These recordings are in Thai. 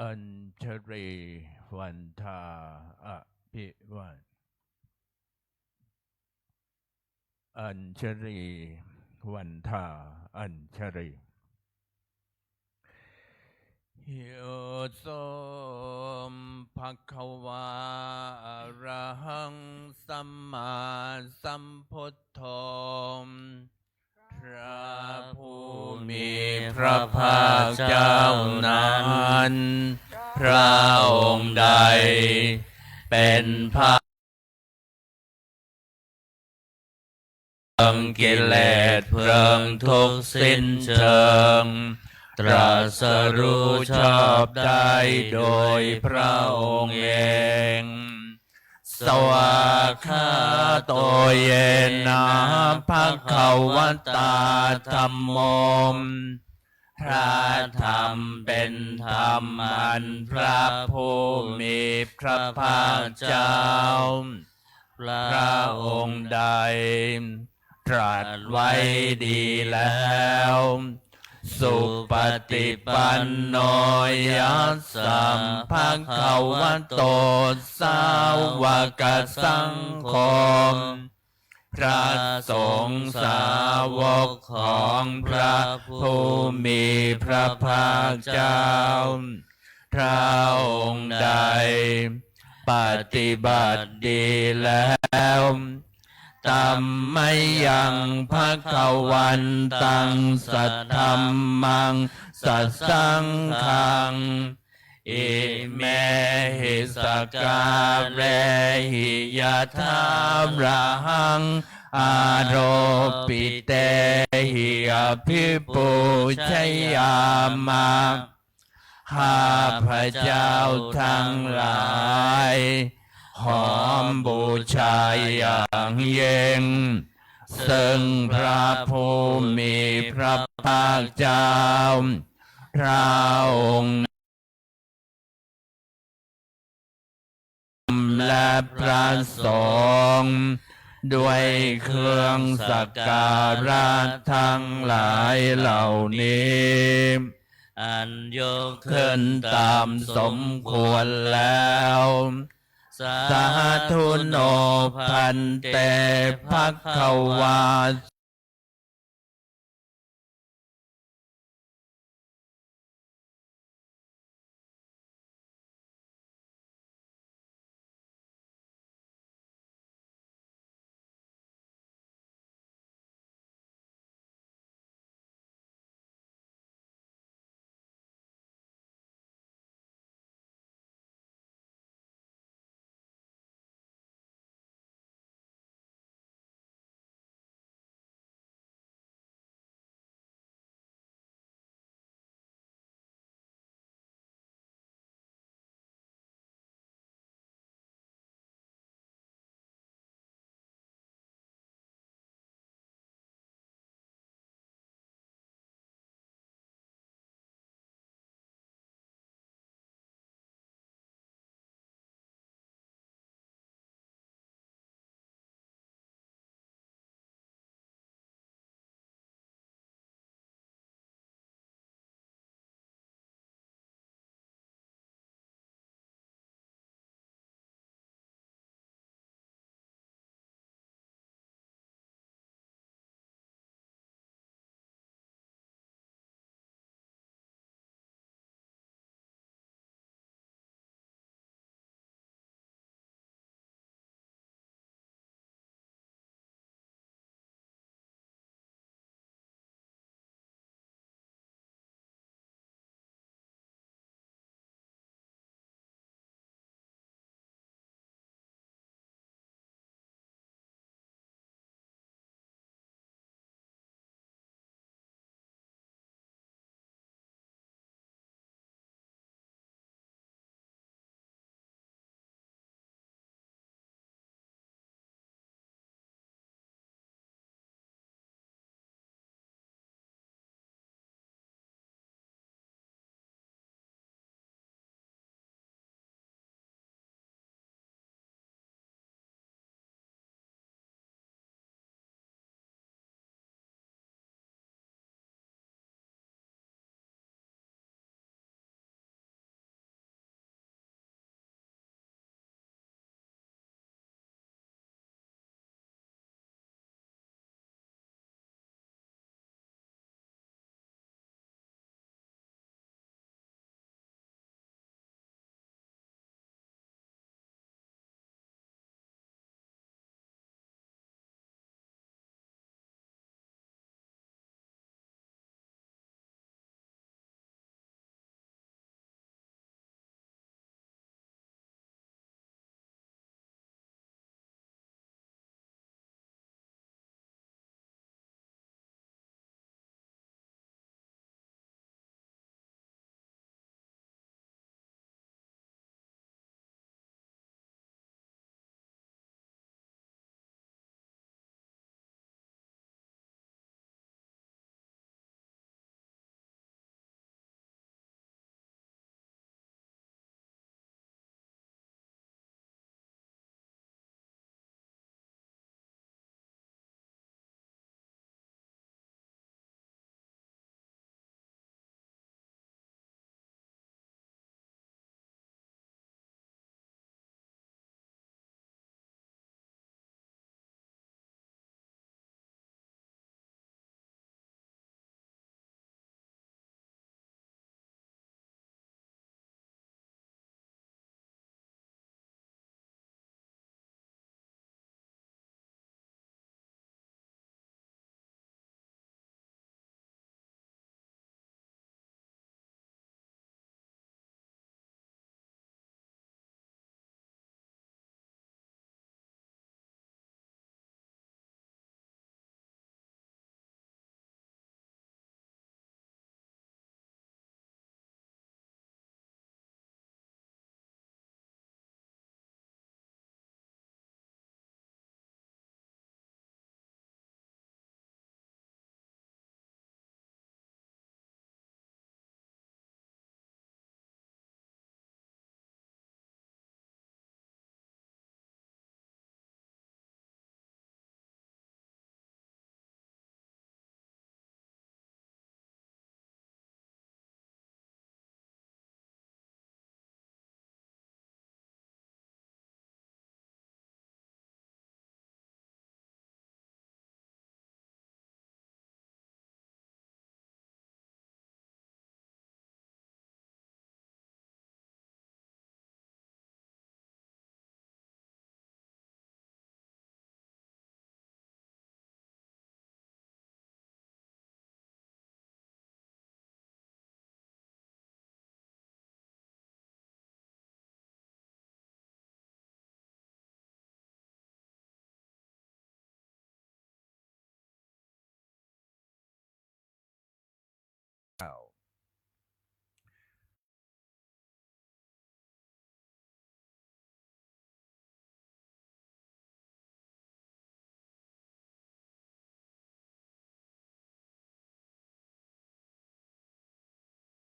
อัญชรีวันทาอภิวันอัญชรีวันทาอัญชรีโยโสมภควาอะระหังสัมมาสัมพุทโธพระผู้มีพระภาคเจ้านั้นพระองค์ใดเป็นพระเพลิงกิเลสเพลิงทุกข์สิ้นเชิงตรัสรู้ชอบได้โดยพระองค์เองสวากขาโตเยนะภควตาธัมโมพระธรรมเป็นธรรมอันพระผู้มีพระภาคเจ้าพระองค์ใดตรัสไว้ดีแล้วสุปฏิปันโนยัสสัมภควโตสาวกสังโฆพระสงฆ์สาวกของพระผู้มีพระภาคเจ้าพระองค์ใดปฏิบัติดีแล้วตัมมยังภคตังสัทธัมมังสัสสังฆังอิเมหิสการเรหิยะถาระหังอาโรปิเตหิอภิปูชยามะข้าพระเจ้าทั้งหลายหอมบูชาอย่างยิ่งซึ่งพระผู้มีพระภาคเจ้าพระองค์และพระสงฆ์ด้วยเครื่องสักการะทั้งหลายเหล่านี้อันยกขึ้นตามสมควรแล้วสาธุโนพันเตภควา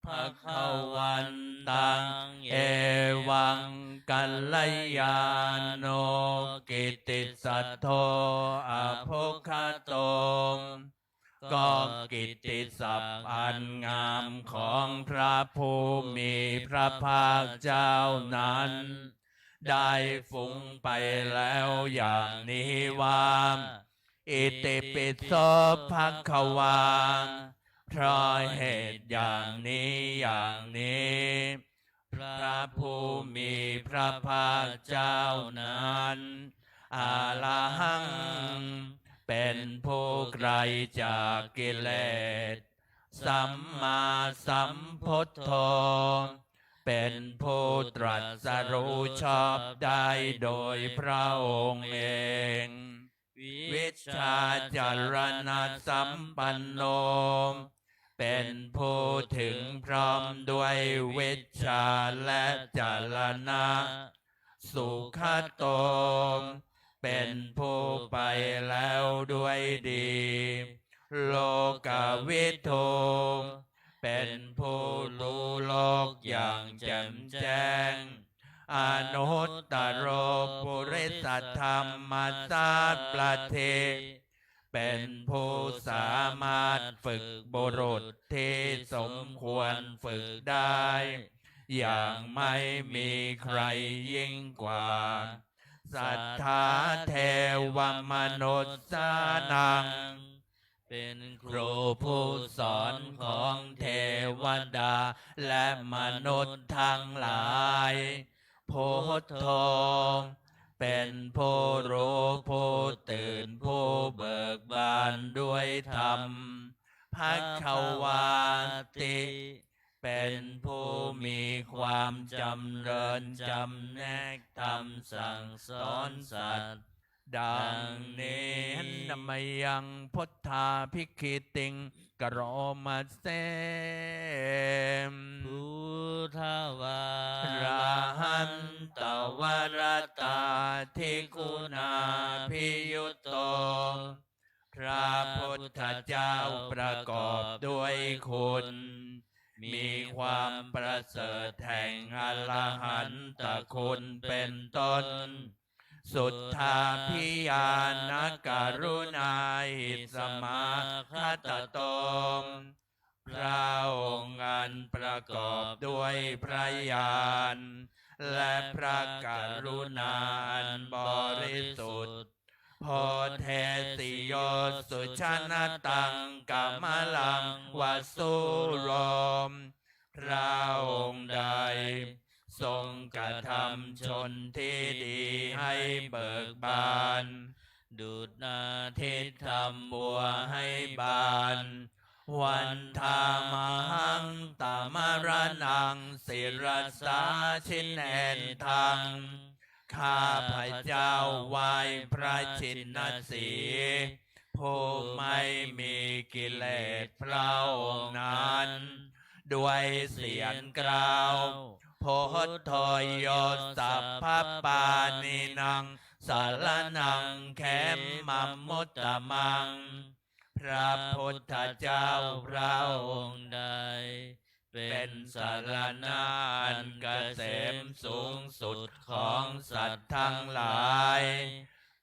ภคะวันตังเอวังกัลยาโนกิตติสัทโธอภุคโตก็กิตติศัพท์อันงามของพระผู้มีพระภาคเจ้านั้นได้ฟุ้งไปแล้วอย่างนี้ว่าอิติปิโสภควาเพราะเหตุอย่างนี้พระผู้มีพระภาคเจ้านั้นอาลาหังเป็นผู้ไกลจากกิเลสสัมมาสัมพุทโธเป็นผู้ตรัสรู้ชอบได้โดยพระองค์เองวิชชาจารณะสัมปันโนเป็นผู้ถึงพร้อมด้วยวิชชาและจารณะสุขโตเป็นผู้ไปแล้วด้วยดีโลกวิทูเป็นผู้รู้โลกอย่างแจ่มแจ้งอนุตตรปุริสธรรมสาประเทเป็นผู้สามารถฝึกบุรุษที่สมควรฝึกได้อย่างไม่มีใครยิ่งกว่าสัทธาเทวมนุษย์สานังเป็นครูผู้สอนของเทวดาและมนุษย์ทั้งหลายพุทโธเป็นผู้รู้ผู้ตื่นผู้เบิกบานด้วยธรรมภควาติเป็นผู้มีความจำเริญจำแนกธรรมสั่งสอนสัตว์ดังนี้นมยังพุทธาภิกขิติงกโรมาเสมพุทธวาราหันตวรตาทิคุณาภิยุตโตพระพุทธเจ้าประกอบด้วยคุณมีความประเสริฐแห่งอรหันตคุณเป็นต้นสุทธาภิญาณการุณาหิสมาคตโตพระองค์อันประกอบด้วยพระญาณและพระกรุณาอันบริสุทธิ์โพเทติโยสุชนะตังกัมลังวสุโรมพระองค์ใดทรงกระทำชนที่ดีให้เบิกบานดุจอาทิตย์ทำบัวให้บานวันธามหังตามรนังศิรสาชินเอนทังข้าพเจ้าไหว้พระชินสีห์ผู้ไม่มีกิเลสพระองค์นั้นด้วยเสียงกล่าวพุทโธโยสัพพปานินังสารนังแขมมัมมุตตมังพระพุทธเจ้าพระองค์ใดเป็นสารณะอันเกษมสูงสุดของสัตว์ทั้งหลาย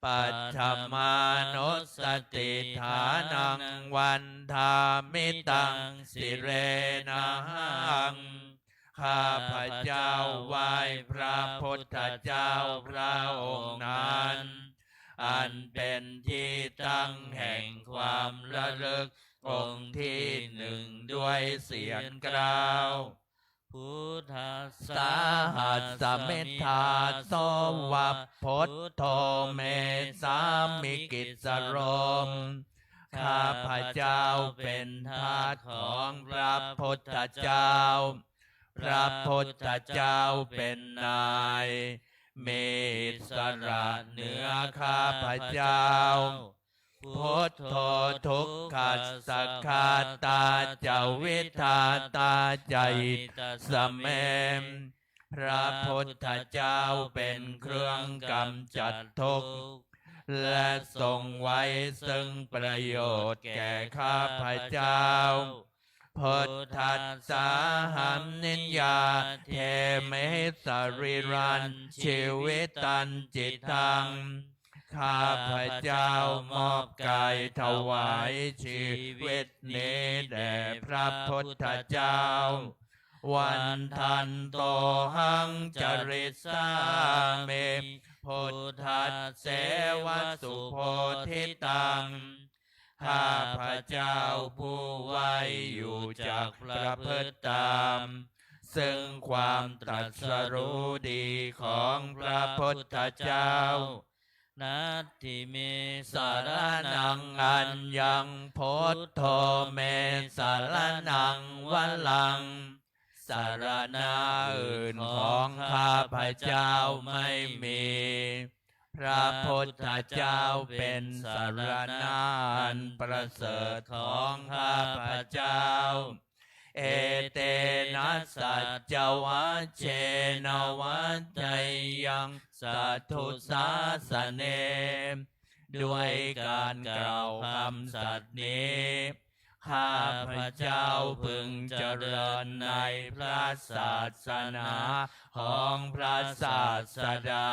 ปัจฉมานุสติฐานังวันธามิตังสิเรนะหังข้าพเจ้าไหว้พระพุทธเจ้าพระองค์นั้นอันเป็นที่ตั้งแห่งความระลึกองค์ที่หนึ่งด้วยเสียงกล่าวพุทธัสสะหัสสะเมธธาโสวัพพุทโธเมสามิกิสโรมข้าพเจ้าเป็นทาสของพระพุทธเจ้าพระพุทธเจ้าเป็นนายมีอิสระเหนือข้าพเจ้า พุทโธทุกขัสสะคาตาจาวิทาตาใจสเมมพระพุทธเจ้าเป็นเครื่องกำจัดทุกข์และทรงไว้ซึ่งประโยชน์แก่ข้าพเจ้าพุทธัสสะหัมนิยาเทเมสริรันชีวิตันจิตตังข้าพเจ้ามอบกายถวายชีวิตนี้แด่พระพุทธเจ้าวันทันโตหังจริสาเมพุทธัสเสวสุโพธิตังข้าพเจ้าผู้ไว้อยู่จากประพฤติตามซึ่งความตรัสรู้ดีของพระพุทธเจ้านัตถิเมสารนังอัญญังพุทโธเมสารนังวลังสารณะอื่นของข้าพเจ้าไม่มีพระพุทธเจ้าเป็นสารณะอันประเสริฐของข้าพเจ้าเอเตนะสัจจวัชเชนวัจจยังสัทธุสาสเนด้วยการกล่าวคำสัตย์นี้ข้าพเจ้าพึงเจริญในพระศาสนาของพระศาสดา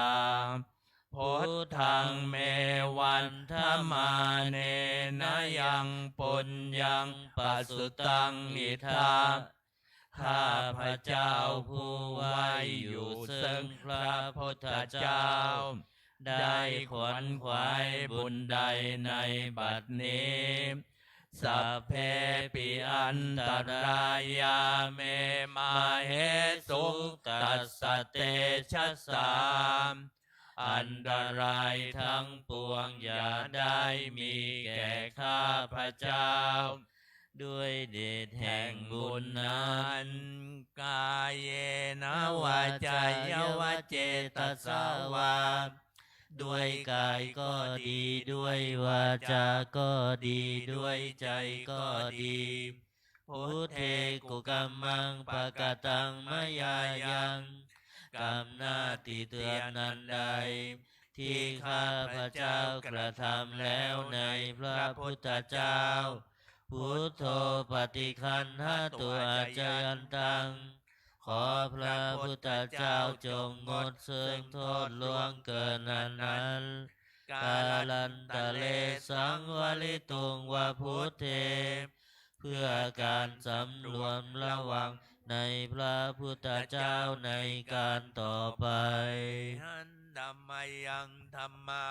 พุทธังเมวันธมาเนนะยังปุญญังปัสสุตังอิทาข้าพเจ้าผู้ไว้อยู่ซึ่งพระพุทธเจ้าได้ขวนขวายบุญใดในบัดนี้สัพเพปิอันตรายาเมมาเหสุตัสสะเตชะสามอันตรายทั้งปวงอย่าได้มีแก่ข้าพเจ้าด้วยเดชแห่งบุญนั้นกายเยนะวาจายวาเจตสาวาด้วยกายก็ดีด้วยวาจาก็ดีด้วยใจก็ดีพุทเทกุกัมมังปะกะตังมยายังกรรมหน้าที่เตือนนั้นใดที่ข้าพเจ้ากระทำแล้วในพระพุทธเจ้าพุทโธปฏิคันหะตัวอาจายันตังขอพระพุทธเจ้าจงงดซึ่งโทษล่วงเกินนั้นกาลันตะเลสังวลิตุงวะพุทเทเพื่อการสำรวมระวังในพระพุทธเจ้าในการต่อไปหันดัมมายังธรรมา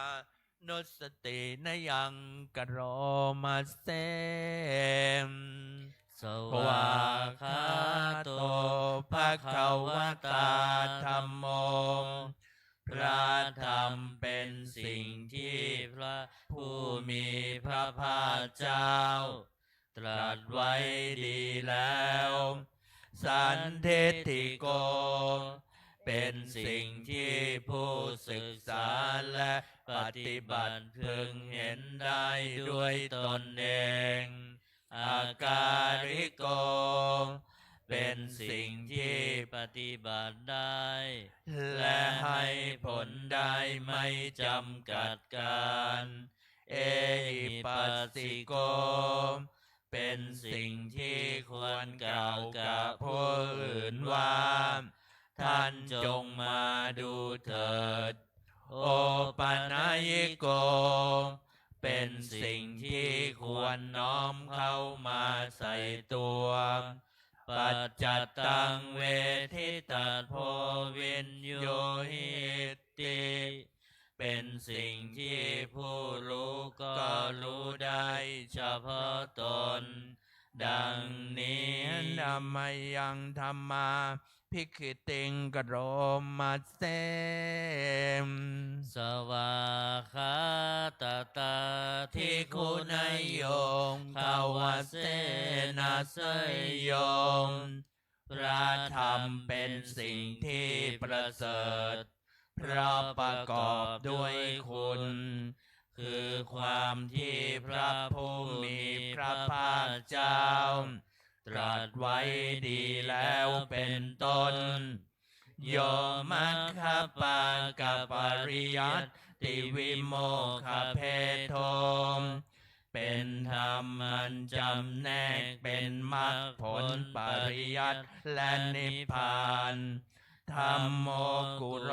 นุสตินยังกโรมาเสมสวาคาโตภะคะวะตาธัมโมพระธรรมเป็นสิ่งที่พระผู้มีพระภาคเจ้าตรัสไว้ดีแล้วสันทิฏฐิโกเป็นสิ่งที่ผู้ศึกษาและปฏิบัติพึงเห็นได้ด้วยตนเองอาการิโกเป็นสิ่งที่ปฏิบัติได้และให้ผลได้ไม่จำกัดการเอหิปัสสิโกเป็นสิ่งที่ควรกล่าวกับผู้อื่นว่าท่านจงมาดูเถิดโอปัญญิโกเป็นสิ่งที่ควรน้อมเข้ามาใส่ตัวปัจจัตตังเวทิตัสโพวินโยหิติเป็นสิ่งที่ผู้รู้ก็รู้ได้เฉพาะตนดังนี้ธัมมายังธรรมาภิกขิติงกโรมัสเสมสวาคาตตาทิคุณายโยภาวเสนาสยโยพระธรรมเป็นสิ่งที่ประเสริฐเพราะประกอบด้วยคุณ คือความที่พระผู้มีพระภาคเจ้าตรัสไว้ดีแล้วเป็นต้นโยมัคคปากปริยัตติวิโมกขเพโทเป็นธรรมมันจำแนกเป็นมรรคผลปริยัติและนิพพานธัมโมกุโร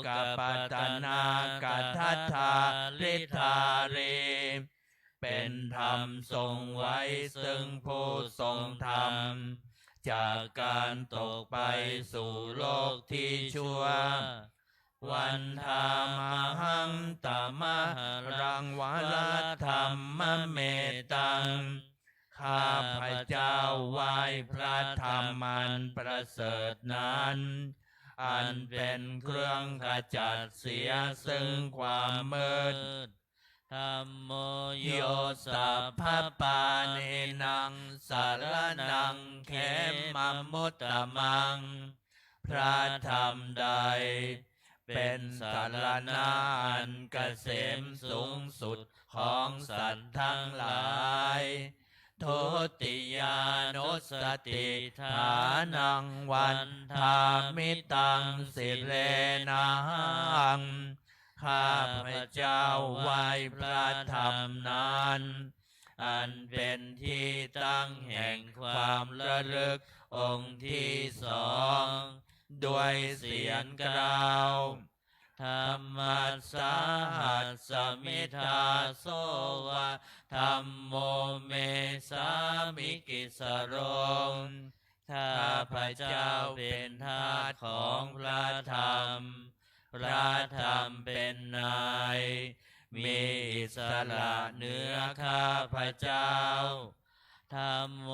กัปตนากทัฏฐาลิธาเรเป็นธรรมทรงไว้ซึ่งผู้ทรงธรรมจากการตกไปสู่โลกที่ชั่ววันธามหังตมะรังวรธรรมเมตังข้าพระเจ้าไหว้พระธรรมมันประเสริฐนั้นอันเป็นเครื่องขจัดเสียซึ่งความมืดธัมโมโยสัพพปาเนนังสารนังเขมมุตตมังพระธรรมใดเป็นสารณะอันเกษมสูงสุดของสัตว์ทั้งหลายทุติยานุสติฐานังวันธามิตังสิเลนังข้าพระเจ้าไหว้พระธรรมนั้นอันเป็นที่ตั้งแห่งความระลึกองค์ที่สองด้วยเสียงกล่าวธรรมัสสาหัสสมิทาโสวะธัมโมเมสามิกิสโรข้าพระเจ้าเป็นทาสของพระธรรมพระธรรมเป็นนายมีอิสระเหนือข้าพระเจ้าธัมโม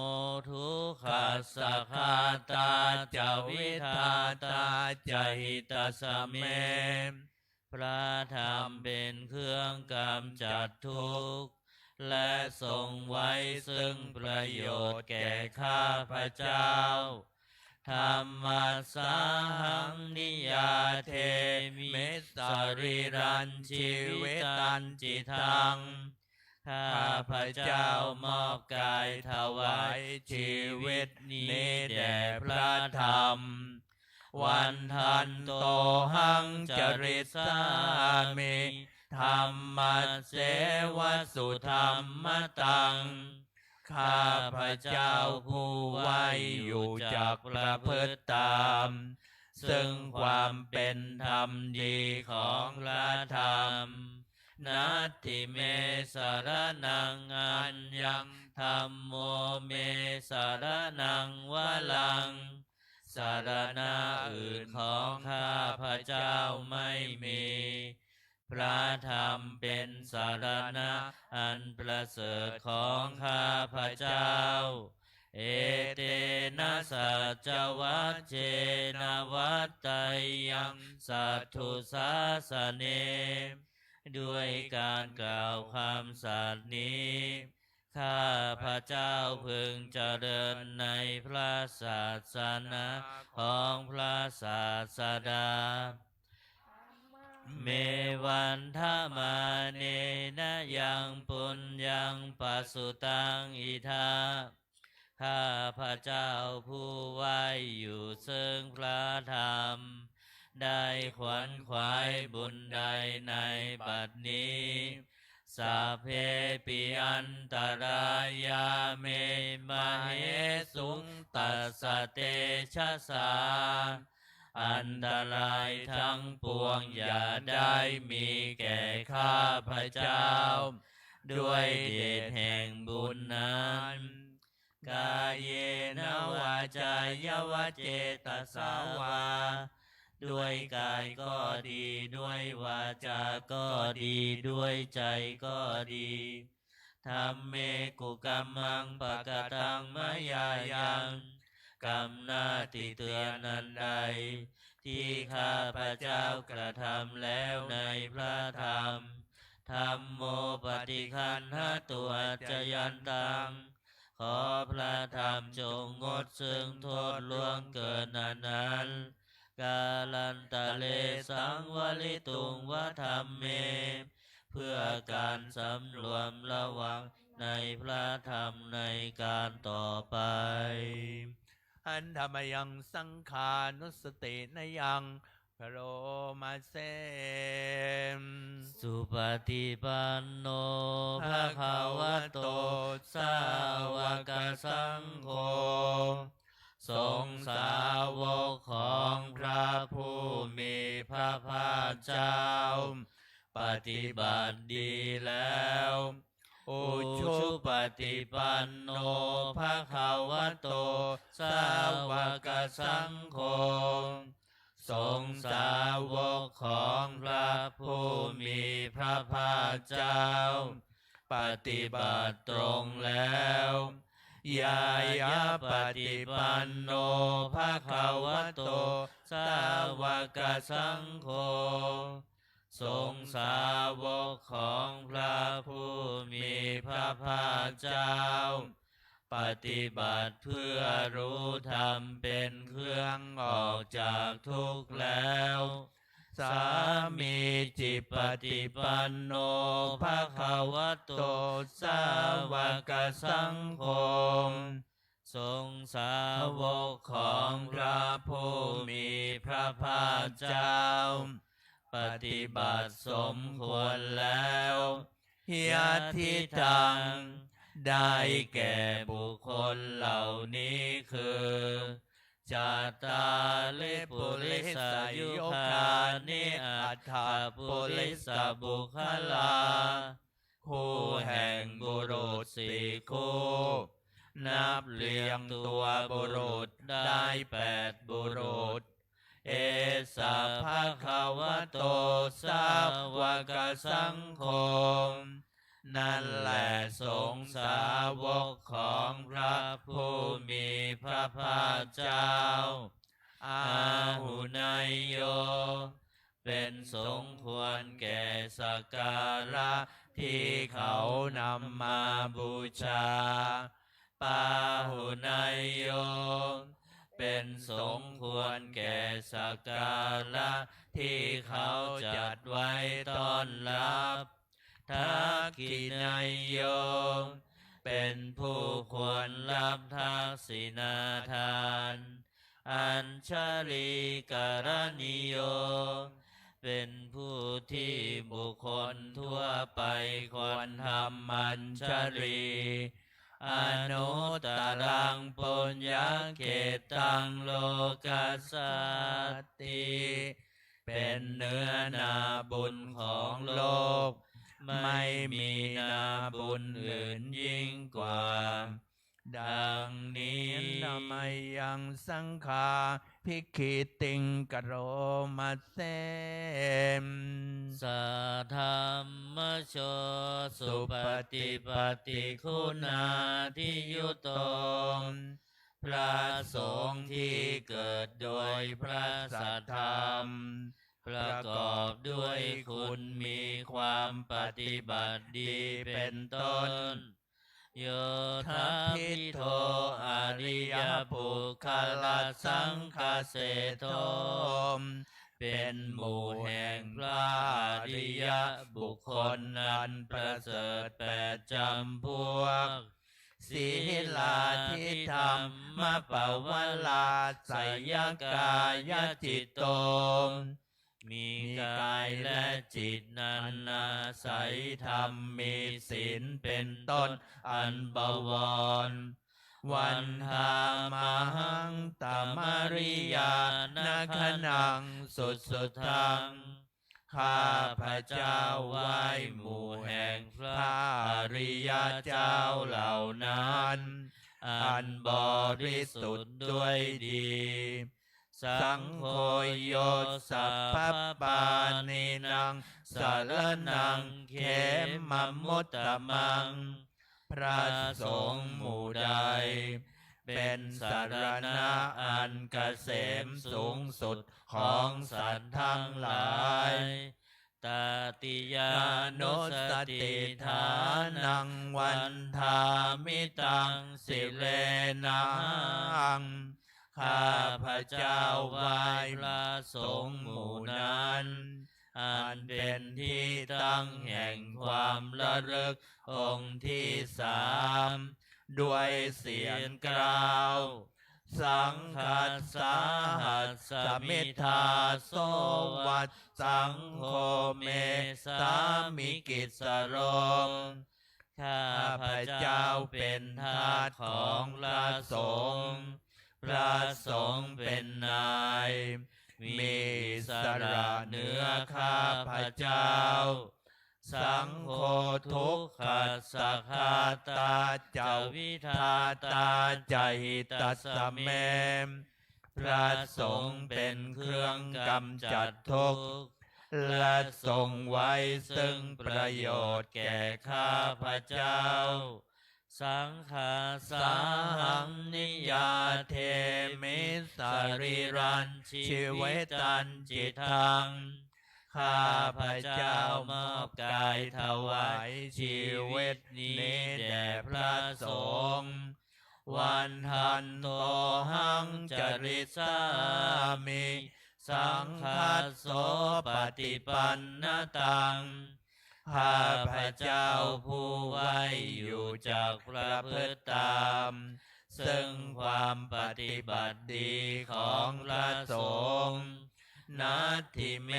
ทุกขัสสะคาตาจาวิทาตาจหิตสเมพระธรรมเป็นเครื่องกำจัดทุกข์และทรงไว้ซึ่งประโยชน์แก่ข้าพระเจ้าธรรมัสสาหังนิยาเทมิเมสาริรันชีวิตันจิตังข้าพระเจ้ามอบกายถวายชีวิตนี้แด่พระธรรมวันทันโตหังจริสามิธรรมเสวสุธรรมตังข้าพระเจ้าผู้ไหวอยู่จากประพฤติตามซึ่งความเป็นธรรมดีของพระธรรมนัตถิเมสารนังอัญญังธัมโมเมสารนังวะลังสารณะอื่นของข้าพระเจ้าไม่มีพระธรรมเป็นสารณะอันประเสริฐของข้าพระเจ้าเอเตนะสัจวัชเชนะวัตไตยังสัทธุสาสเนด้วยการกล่าวคำสัตย์นี้ข้าพระเจ้าพึงเจริญในพระศาสนาของพระศาสดาเมวันทมาเนนะยังปุญญังปัสสุตังอิทาข้าพระเจ้าผู้ไหวอยู่ซึ่งพระธรรมได้ขวนขวายบุญใดในบัดนี้สัพเพปิอันตรายาเมมเหสุงตัสสะเตชะสาอันตรายทั้งปวงอย่าได้มีแก่ข้าพระเจ้าด้วยเดชแห่งบุญนั้นกายเยนะวาจายวเจตสาวาด้วยกายก็ดีด้วยวาจาก็ดีด้วยใจก็ดีธัมเมกุกัมมังปะกตังมยายังกรรมหน้าที่เตือนนั้นใดที่ข้าพระเจ้ากระทำแล้วในพระธรรมธัมโมปฏิคันหตัวจยันตังขอพระธรรมจงงดซึ่งโทษล่วงเกินนั้นกาลันตะเลสังวลิตุงวะธรรมเม เพื่อการสำรวมระวังในพระธรรมในการต่อไปอันธรรมยังสังขานุสตินยังพระโรมาเซมสุปฏิปันโนภะคะวะโตสาวกสังโฆสงฆ์สาวกของพระผู้มีพระภาคเจ้าปฏิบัติดีแล้วอุชุปฏิปันโนภะคะวะโตสาวกสังโฆสงฆ์สาวกของพระผู้มีพระภาคเจ้าปฏิบัติตรงแล้วยายาปฏิปันโนภะคะวะโตสาวกสังโฆสงฆ์สาวกของพระผู้มีพระภาคเจ้าปฏิบัติเพื่อรู้ธรรมเป็นเครื่องออกจากทุกข์แล้วสามีจิปฏิปันโนภะคะวะโตสาวกสังโฆสงฆ์สาวกของพระผู้มีพระภาคเจ้าปฏิบัติสมควรแล้วยะทิตังได้แก่บุคคลเหล่านี้คือจาตาลิปุริสายุคานิอัฏฐปุริสบุคลาคู่แห่งบุรุษสี่คู่นับเรียงตัวบุรุษได้8บุรุษเอสะภะคะวะโตสาวกสังโฆนั่นแหละสงฆ์สาวกของพระผู้มีพระภาคเจ้าอาหุนายโยเป็นสมควรแก่สักการะที่เขานำมาบูชาปาหุนายโยเป็นสมควรแก่สักการะที่เขาจัดไว้ต้อนรับทักขินายโยเป็นผู้ควรรับทักษิณาทานอัญชลีกรณิโยเป็นผู้ที่บุคคลทั่วไปควรทำอัญชลีอนุตตรังปุญญเกตังโลกัสสติเป็นเนื้อนาบุญของโลกไม่มีนาบุญอื่นยิ่งกว่าดังนี้ธรรมยังสังฆาภิกขิติงกโรมาเซมสัทธัมมโชสุปฏิปฏิคุณาทิยุโตพระสงฆ์ที่เกิดโดยพระสัทธรรมประกอบด้วยคุณมีความปฏิบัติดีเป็นต้นโยทัพพิโทอริยปุคลสังฆเสโทเป็นหมู่แห่งพระอริยบุคคลนันประเสริฐ8จำพวกศีลาทิธรรมปวลาสยกายจิตโตมีกายและจิตนั้นอาศัยธรรมมีศีลเป็นต้นอันบวรวันธามหังตมริยานาคนังสุดสุดทังข้าพระเจ้าไหว้หมู่แห่งพระอริยเจ้าเหล่านั้นอันบริสุทธิ์ด้วยดีสังโฆโยสัพพปานินังสารนังเขมมุตตมังพระสงฆ์หมู่ใดเป็นสารณะอันเกษมสูงสุดของสัตว์ทั้งหลายตติยานุสติฐานังวันธามิตังสิเลนังข้าพระเจ้าไหว้พระสงฆ์หมู่นั้น อันเป็นที่ตั้งแห่งความระลึกองค์ที่สามด้วยเสียงกล่าวสังคัสสาหัสสมิทาโสวัตสังโฆเมสามิกิสโรข้าพระเจ้าเป็นทาสของพระสงฆ์พระสงฆ์เป็นนายมีสระเหนือข้าพระเจ้าสังโฆทุกขัสสะคาตาจาวิทาตาจหิตัสสะเมพระสงฆ์เป็นเครื่องกำจัดทุกข์และทรงไว้ซึ่งประโยชน์แก่ข้าพระเจ้าสังฆาสาหังนิยาเทมิสรีรันชีเวตันจิตทังข้าพระเจ้ามอบกายถวายชีวิตนี้แด่พระสงฆ์วันทันโตหังจริสามิสังฆัสโสปฏิปันนตังข้าพระเจ้าผู้ไว้อยู่จากประพฤติตามซึ่งความปฏิบัติดีของพระสงฆ์นัตถิเม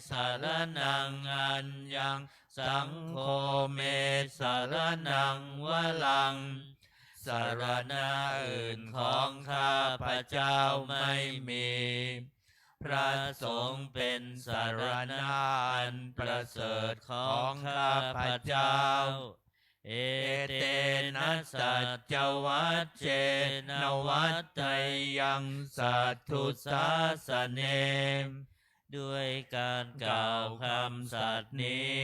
สารนังอัญญังสังโฆเมสารนังวลังสารณะอื่นของข้าพระเจ้าไม่มีพระสงฆ์เป็นสารณะอันประเสริฐของข้าพระเจ้าเอเตนะสัจจวัจเจนวัตไตยังสัตถุสาสเนด้วยการกล่าวคำสัตย์นี้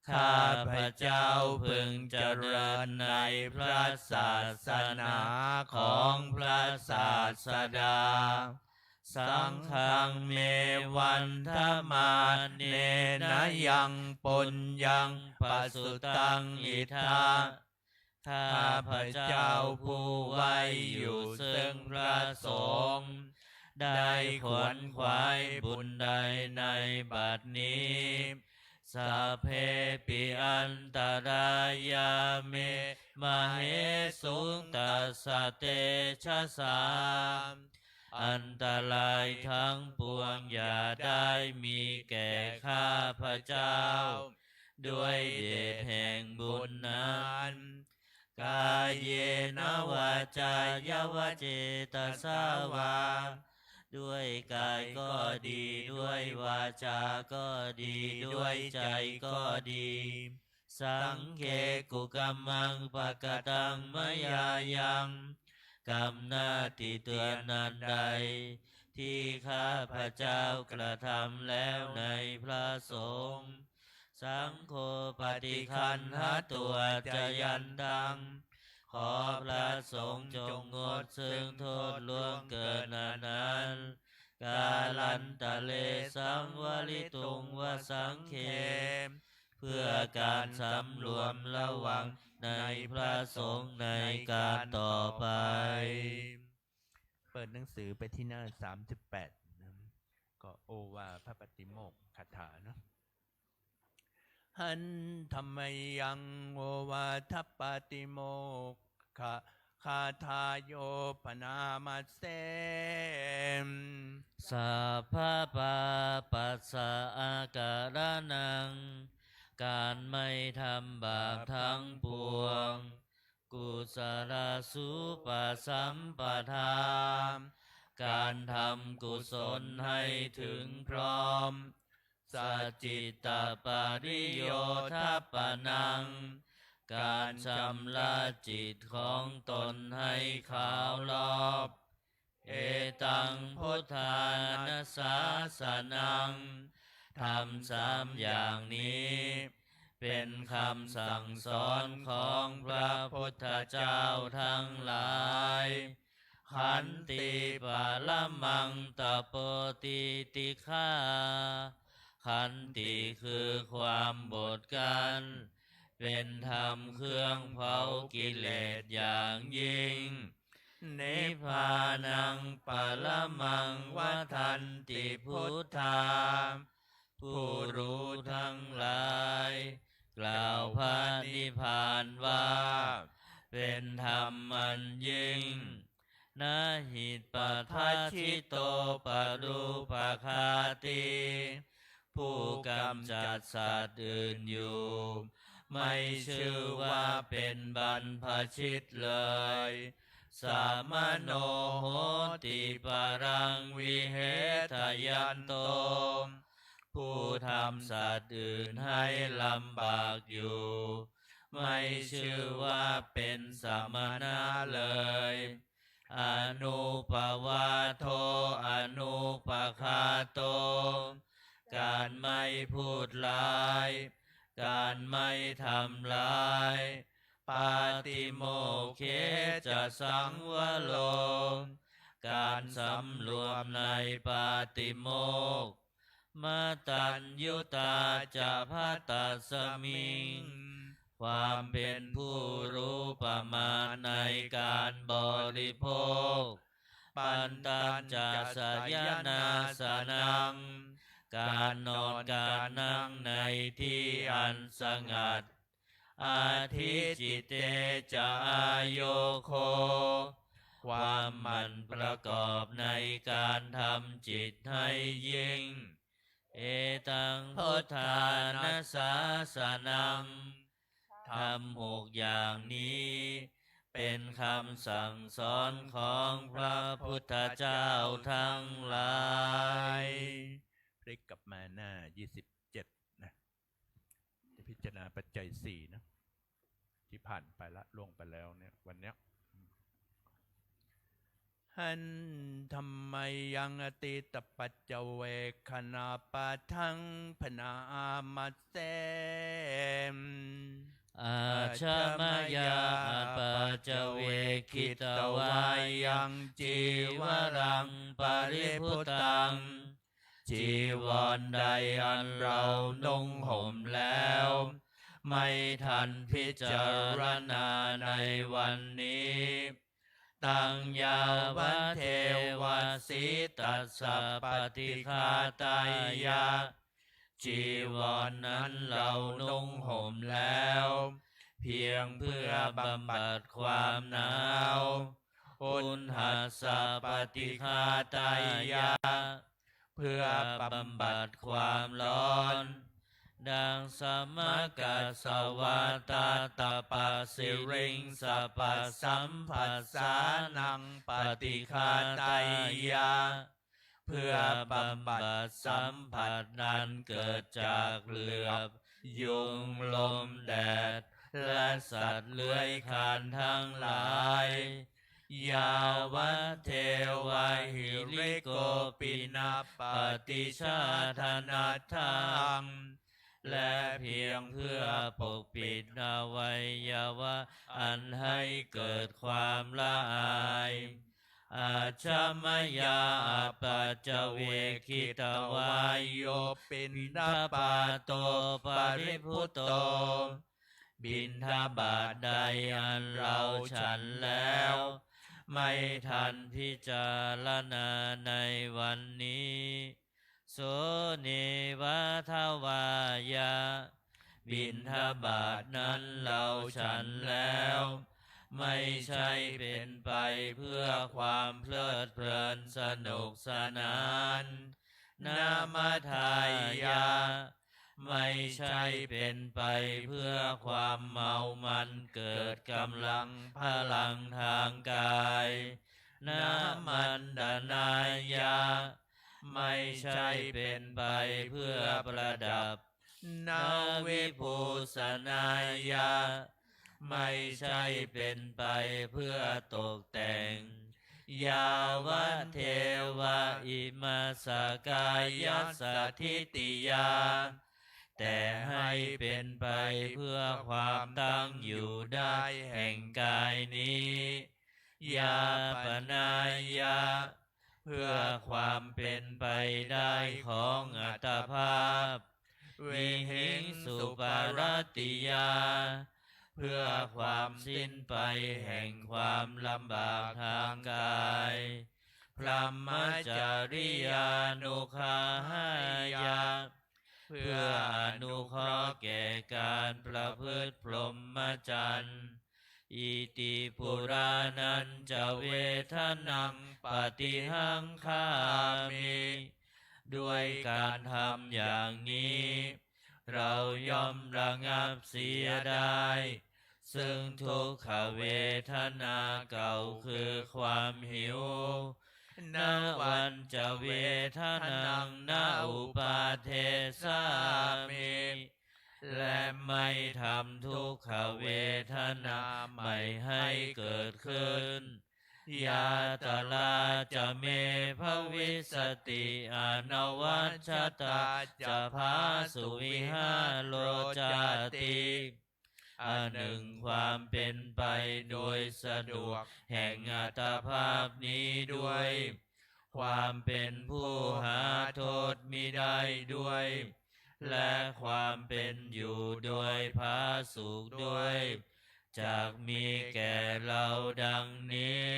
ข้าพระเจ้าพึงเจริญในพระศาสนาของพระศาสดาสังฆังเมวันธมาเนนะยังปุญญังปสุตังอิทาข้าพระเจ้าผู้ไว้อยู่ซึ่งพระสงฆ์ได้ขวนขวายบุญใดในบัดนี้สัพเพปิอันตรายาเมมเหสุงตัสสะเตชะสามอันตรายทั้งปวงอย่าได้มีแก่ข้าพระเจ้าด้วยเดชแห่งบุญนั้นกายเยนะวาจายวเจตสาวาด้วยกายก็ดีด้วยวาจาก็ดีด้วยใจก็ดีสังเฆกุกัมมังปะกตังมยายังกรรมหน้าที่เตือนนั้นใดที่ข้าพระเจ้ากระทำแล้วในพระสงฆ์สังโฆปฏิคันหตัวจยันตังขอพระสงฆ์จงงดซึ่งโทษล่วงเกินนั้นกาลันตะเลสังวลิตุงวสังเขมเพื่อการสำรวมระวังในพระสงฆ์ในการต่อไปเปิดหนังสือไปที่หน้า38นะก็โอวาพระปฏิโมกข์คาถาเนาะหันธรรมยังโอวาทปฏิโมกขะคาทาโยปนามาเสมสัพพะปาปัสสะอาการนังการไม่ทำบาปทั้งปวงกุศลสุปสัมปทาการทำกุศลให้ถึงพร้อมสัจจิตตปริโยทัปปนังการชำระจิตของตนให้ขาวรอบเอตังพุทธานาสาสนังทำ3อย่างนี้เป็นคำสั่งสอนของพระพุทธเจ้าทั้งหลายขันติปาละมังตะโปติติฆาขันติคือความบดกันเป็นธรรมเครื่องเผากิเลสอย่างยิ่งนิพพานังปะละมังวทันติพุทธา ผู้รู้ทั้งหลายกล่าวพระนิพพานว่าเป็นธรรมอันยิ่งนะหิตปัทธัชชิโตปรูปคาติผู้กำจัดสัตว์อื่นอยู่ไม่ชื่อว่าเป็นบรรพชิตเลยสามโนโหติปรังวิเหทยันโตผู้ทำสัตว์อื่นให้ลำบากอยู่ไม่ชื่อว่าเป็นสมณะเลยอนุปวาโทอนุปคาโตการไม่พูดร้ายการไม่ทำร้ายปาติโมกเขจะสังวโลการสำรวมในปาติโมกข์มาตัญยุตาจะพัตตสมิงความเป็นผู้รู้ประมาณในการบริโภคปันตัญจะสยนาสนังการนอนการนั่งในที่อันสงัดอาทิจิตเตจะอาโยโคความมันประกอบในการทำจิตให้ยิ่งเอตังพุทธานาสาสนังทำหกอย่างนี้เป็นคำสั่งสอนของพระพุทธเจ้าทั้งหลายพลิกกลับมาหน้า27นะจะพิจารณาปัจจัย4นะที่ผ่านไปละล่วงไปแล้วเนี่ยวันเนี้ยหันทำไมยังอติตปัจเจเวคขณาปะทังพนามาเสมอาชามายาปัจเจเวคิตวายังจีวรังปริพุตังจีวรใดอันเรานุ่งห่มแล้วไม่ทันพิจารณาในวันนี้ตังยาวะเทวสิตัสสะปฏิฆาตายะจีวรนนั้นเรานุ่งห่มแล้วเพียงเพื่อบำบัดความหนาวอุณหัสสะปฏิฆาตายะเพื่อบำบัดความร้อนดังสมกัสสวาตาตปะสิริงสปัสสัมผัสสานังปฏิฆาตายะเพื่อบำบัดสัมผัสนั้นเกิดจากเหลือบยุงลมแดดและสัตว์เลื้อยคลานทั้งหลายยาวะเทวะหิริโกปินาปฏิชาธนาทังและเพียงเพื่อปกปิดอวัยวะอันให้เกิดความละอายอาชามยาปัจเจเวคิตวายโยปินทปาโตปริพุตโตบิณฑบาตใดอันเราฉันแล้วไม่ทันพิจารณาในวันนี้โสเนวะทวายะบิณฑบาตนั้นเราฉันแล้วไม่ใช่เป็นไปเพื่อความเพลิดเพลินสนุกสนานนามาทายะไม่ใช่เป็นไปเพื่อความเมามันเกิดกำลังพลังทางกายนามันดานายะไม่ใช่เป็นไปเพื่อประดับนาวิภูสนายะไม่ใช่เป็นไปเพื่อตกแต่งยาวะเทวะอิมาสกายัสสทิติยาแต่ให้เป็นไปเพื่อความตั้งอยู่ได้แห่งกายนี้ยาปนายะเพื่อความเป็นไปได้ของอัตภาพวิหิงสุปารติยาเพื่อความสิ้นไปแห่งความลำบากทางกายพรหมจริยานุคาหายะ เพื่ออนุเคราะห์แก่การประพฤติพรหมจรรย์อิติปุรานันจะเวทนังปฏิหังคามิด้วยการทำอย่างนี้ เราย่อมระงับเสียได้ซึ่งทุกขเวทนาเก่าคือความหิวณวันจะเวทนังณอุปาเทสามิและไม่ทำทุกขเวทนาไม่ให้เกิดขึ้นยาตลาจะเมภวิสติอนวัชชตาจะพาสุวิหาโลจาติอันหนึ่งความเป็นไปโดยสะดวกแห่งอัตภาพนี้ด้วยความเป็นผู้หาโทษมิได้ด้วยและความเป็นอยู่โดยผาสุกด้วยจากมีแก่เราดังนี้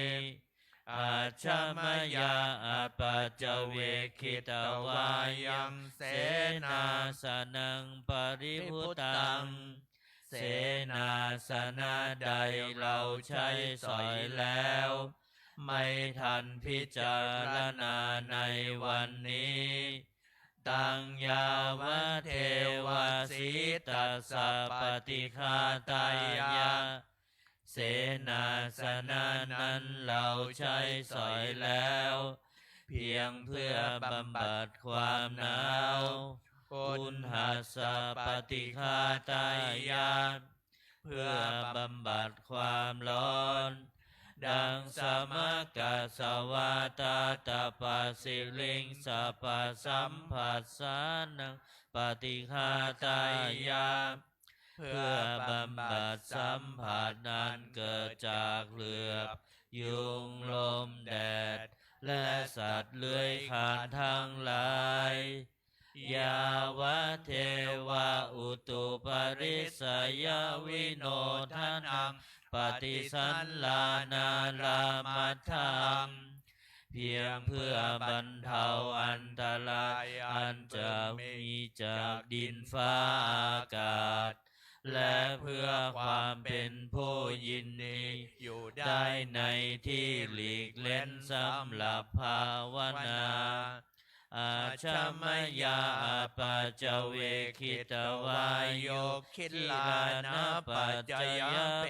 อาชมยาอาปัจจเวคิตวายังเสนาสนังปริพุตังเสนาสนะใดเราใช้สอยแล้วไม่ทันพิจารณาในวันนี้ตังยาวะเทวสิตัสสะปฏิฆาตายะเสนาสนะนั้นเราใช้สอยแล้วเพียงเพื่อบำบัดความหนาวอุณหัสสะปฏิฆาตายะเพื่อบำบัดความร้อนดังสมกัสสวาตาตปัสสิลิงสัพพสัมผัสสานังปฏิฆาตายะเพื่อบำบัดสัมผัสนั้นเกิดจากเหลือบยุงลมแดดและสัตว์เลื้อยคลานทั้งหลายยาวะเทวะอุตุปริสยวิโนทนังปฏิสันลานาลามัทธังเพียงเพื่อบรรเทาอันตรายอันจะมีจากดินฟ้าอากาศและเพื่อความเป็นผู้ยินดีอยู่ได้ในที่หลีกเล่นสำหรับภาวนาอาชมยาปัจจเวคิตวายโยคิลานะปัจจยเพ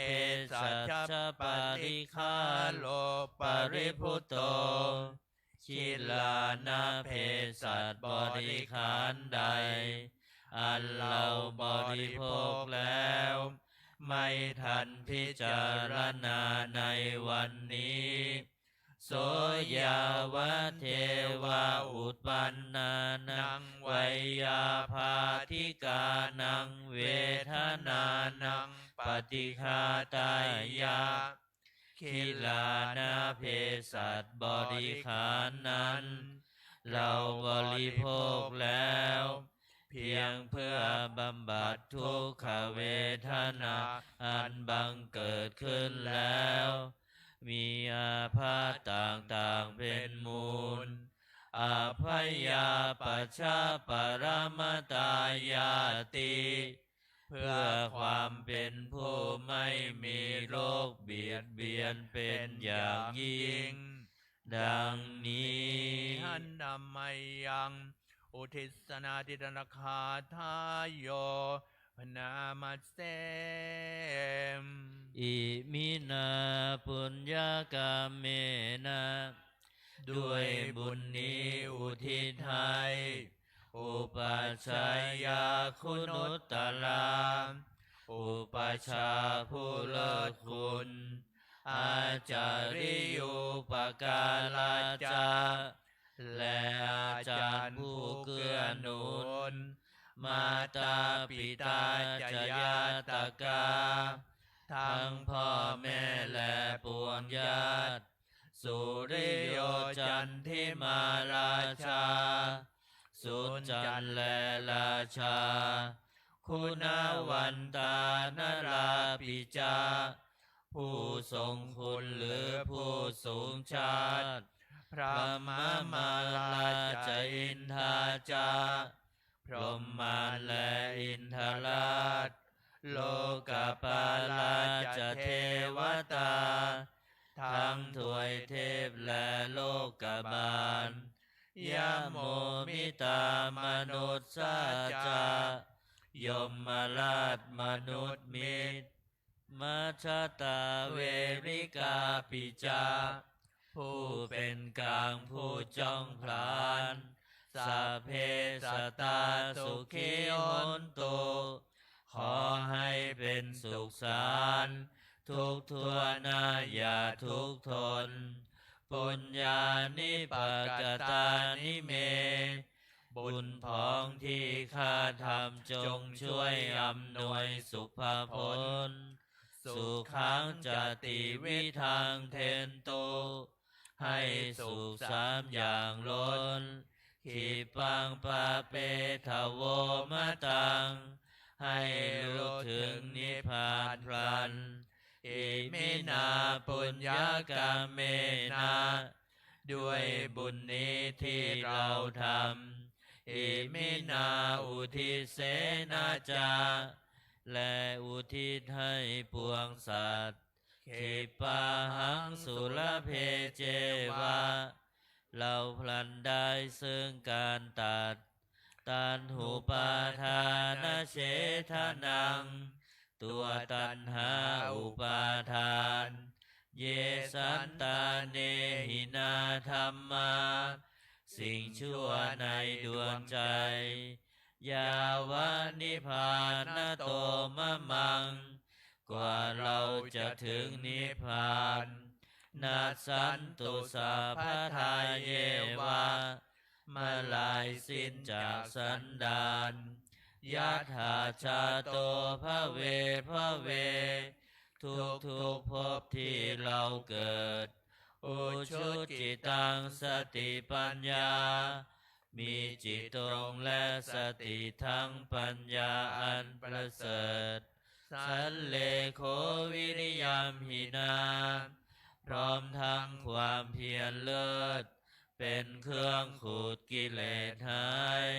สัชปฏิฆาโลปริพุตโตคิลานะเพสัชบริขารใดอันเราบริโภคแล้วไม่ทันพิจารณาในวันนี้โสยาวะเทวาอุปปันนานังไวยาภาธิกานังเวทนานังปฏิฆาตายะคิลานะเพสัชบริขารนั้นเราบริโภคแล้วเพียงเพื่อบำบัดทุกขเวทนาอันบังเกิดขึ้นแล้วมีอาพาธต่างๆเป็นมูลอาพยาปัชชาปรมตายาติเพื่อความเป็นผู้ไม่มีโรคเบียดเบียนเป็นอย่างยิ่งดังนี้หันนามัยยังอุทิศนาทิตนาคาทายโยพนามัสเสมอิมินาปุญญากาเมนะด้วยบุญนี้อุทิศให้อุปัชฌายาคุณุตตรามอุปัชฌาย์ผู้เลิศคุณอาจาริยุปการาจาและอาจารย์ผู้เกื้อหนุนมาตาปิตาจยาตกาทั้งพ่อแม่และปวงญาติสุริโยจันทิมาราชาสุจันและราชาคุณวันตานราปิจาผู้ทรงคุณหรือผู้สูงชาติพระมมาลาจอินทาจา พรหมาและอินทราชโลกปาลาจะเทวตาทั้งถวยเทพและโลกบาลยะโมมิตามนุษย์สาจายมมาราชมนุษย์มิตรมัชฌตาเวริกาปิจาผู้เป็นกลางผู้จ้องพลานสัพเพสัตตาสุขีหนตุขอให้เป็นสุขสันต์ทุกทั่วหน้าอย่าทุกข์ทนปุญญานิปักกตานิเมบุญพองที่ข้าทำจงช่วยอำนวยสุภผลสุขังจติวิทังเทนตุให้สุขสามอย่างล้นขีปังปะเปทโวมะตังให้รู้ถึงนิพพานพลันอิมินาปุญญากรรมเมนะด้วยบุญนี้ที่เราทำอิมินาอุทิเสนาจาและอุทิศให้ปวงสัตว์ขิปาหังสุรเพเจวะเราพลันได้ซึ่งการตัดตันหุปาทานเฉทนังตัวตัณหาอุปาทานเยสันตาเนหินาธรรมาสิ่งชั่วในดวงใจยาวานิพพานโตมะมังกว่าเราจะถึงนิพพานนาสันตุสัพพทาเยวะมาลายสิ้นจากสันดานยัตถาชาโตภเวภเวทุกภพที่เราเกิดอุชุจิตังสติปัญญามีจิตตรงและสติทั้งปัญญาอันประเสริฐสันเลโควิริยมหินาพร้อมทั้งความเพียรเลิศเป็นเครื่องขูดกิเลสหาย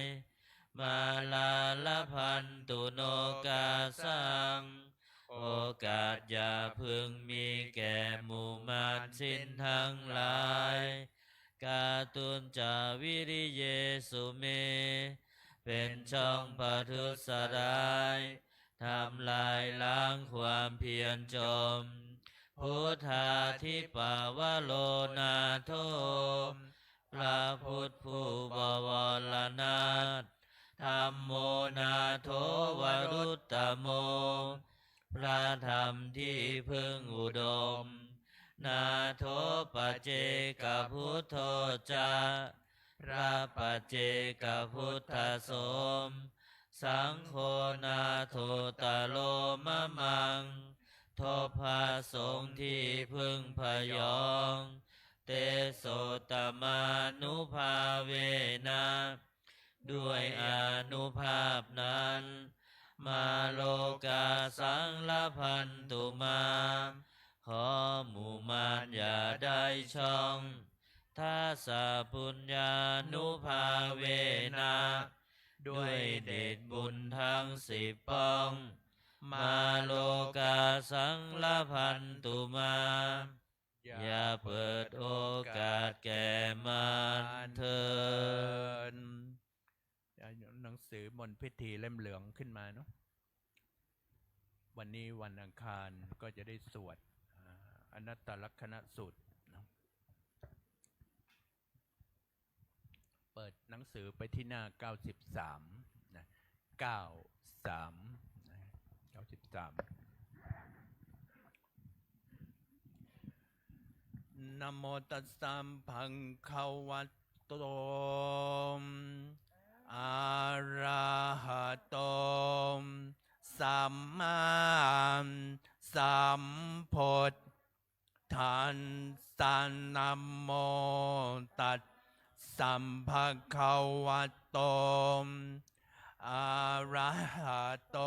มาลาลพันตุโนกาสังโอกาสอย่าพึงมีแก่หมู่มารสิ้นทั้งหลายกาตุนจาวิริเยสุเมเป็นช่องปทุสร้ายทำลายล้างความเพียรจมพุทธาธิปาวโลนาโทพระพุทธผู้บวรนาถธัมโมนาโทวรุตตโมพระธรรมที่พึงอุดมนาโทปเจกพุทโธจาพระปัจเจกพุทธสมสังโฆนาโทตโลมะมังทพาสงฆ์ที่พึงพยองเตโสตมานุภาเวนะด้วยอนุภาพนั้นมาโลกาสังลพันตุมาขอหมู่มารอย่าได้ช่องทัสสะปุญญานุภาเวนะด้วยเดชบุญทั้ง10ป้องมาโลกาสังลพันตุมาอย่าเปิดโอกาสแก่มารเถิดหนังสือมนต์พิธีเล่มเหลืองขึ้นมาเนาะวันนี้วันอังคารก็จะได้สวดอนัตตลักษณสูตรเปิดหนังสือไปที่หน้า93นะ93นะ93นะโมตัสสะภะคะวะโตอะระหะโตสัมมาสัมพุทธัสสะนะโมตัสสะภะคะวะโตอะระหะโต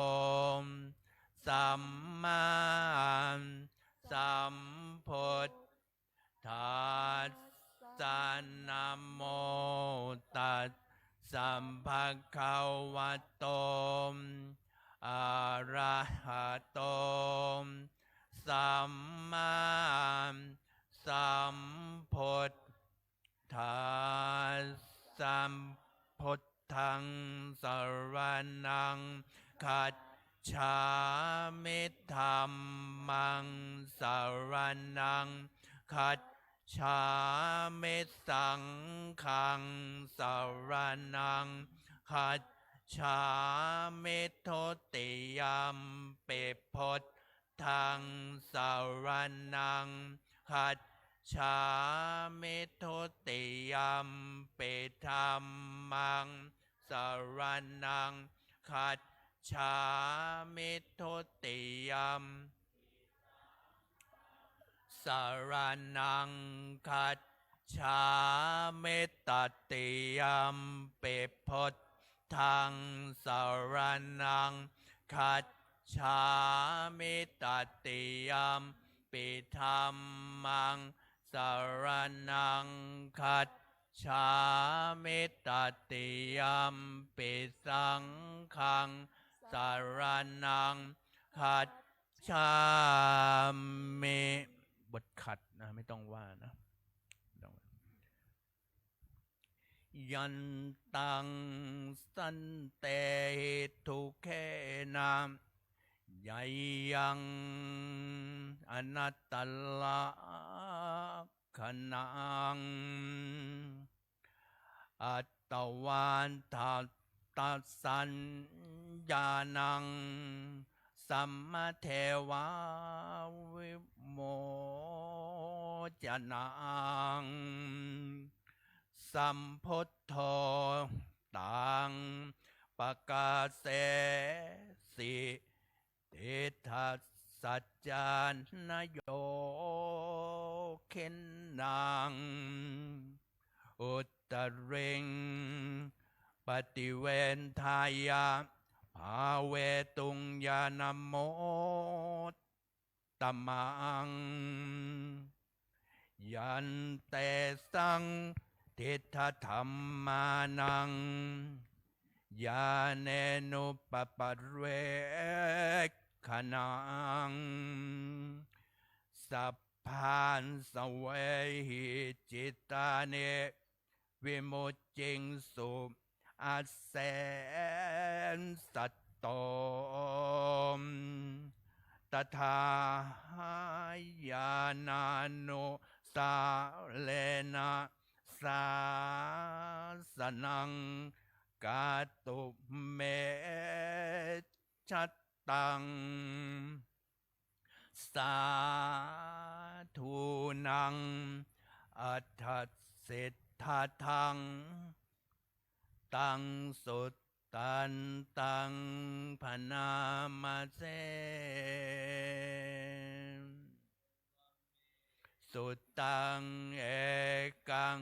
สัมมาสัมพุทธัสสะนะโมตัส สัมภะคะวะโตอะระหะโตสัมมาสัมพุทธัสสะพุทธังสรณังคัจฉามิธัมมังสรณังคัจฉามิสังฆังสรณังคัจฉามิทุติยัมปิพุทธังสรณังคัจฉามิทุติยัมปิธัมมังสรณังคัจฉามิทุติยัมสรณังคัจฉามิตติยัมปิพุทธังสรณังคัจฉามิตติยัมปิธัมมังสรณังคัจฉามิตติยัมปิสังฆังสรณังคัจฉามิบทขัดนะไม่ต้องว่านะยันตังสันเตทุเคนะยายังอนัตตลักขณังอัตตวันทัตตัสสัญญาณังสัมมาเทวาวิโมจนังสัมพุทโธตังปะกาเสสิทิฏฐัสสัจจานโยเข็นนังอุตตริงปฏิเวนทายาภาเวตุงยานโมตมังยันเตสังทิฏฐธรรมานังยาเนนุปปัรเวกขนังสัพพันสเวหิจิตาเนวิมุตจิงสุอาเสนสัตโตตถาญานานุสาเลนะสาสนังกาตุเมชัตตังสาธุนังอัฏฐสิทธาทังตังสุตตันตังพนามาเสสุตตังเอกัง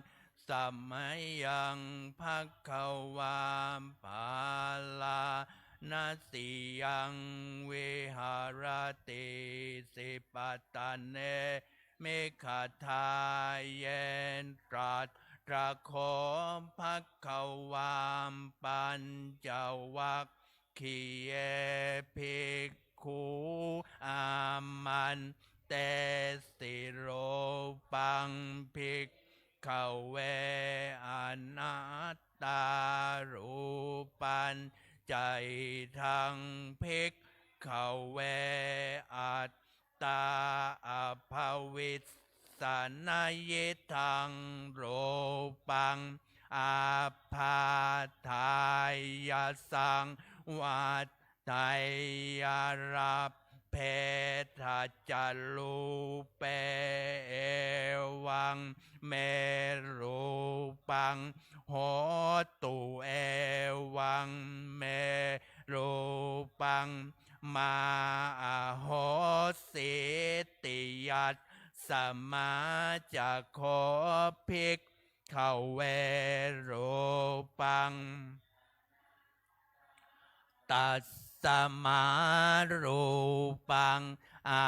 สัมมายังภัคคะวาภาลานาสิยังวิหารติสิปตันเนเมขทาเยนตรัสตระโคมภัคคะวามปัญจวัคคีเยภิกขุอามันเตสิโรปังภิกขเวอนัตตารูปัญใจทังภิกขเวอัตตาอภวิสสนายิทังโรปังอาภาทายสังวัตไตยรับเพทจัลูเปเอวังเมรูปังโหตุเอวังเมรูปังมาโหสิติยัตสมาจะโคภิกขเวรูปังตัสสมารูปังอา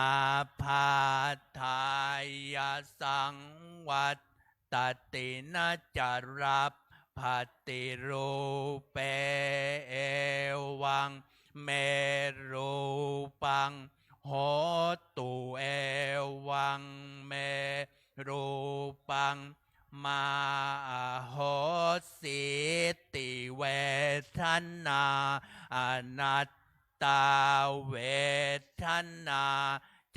ภาทายสังวัตตตินจรับภ ภัตติรูเปเอวังเมรูปังโหตุเอวังเมรูปังมาโหสิติเวทนาอนัตตาเวทนา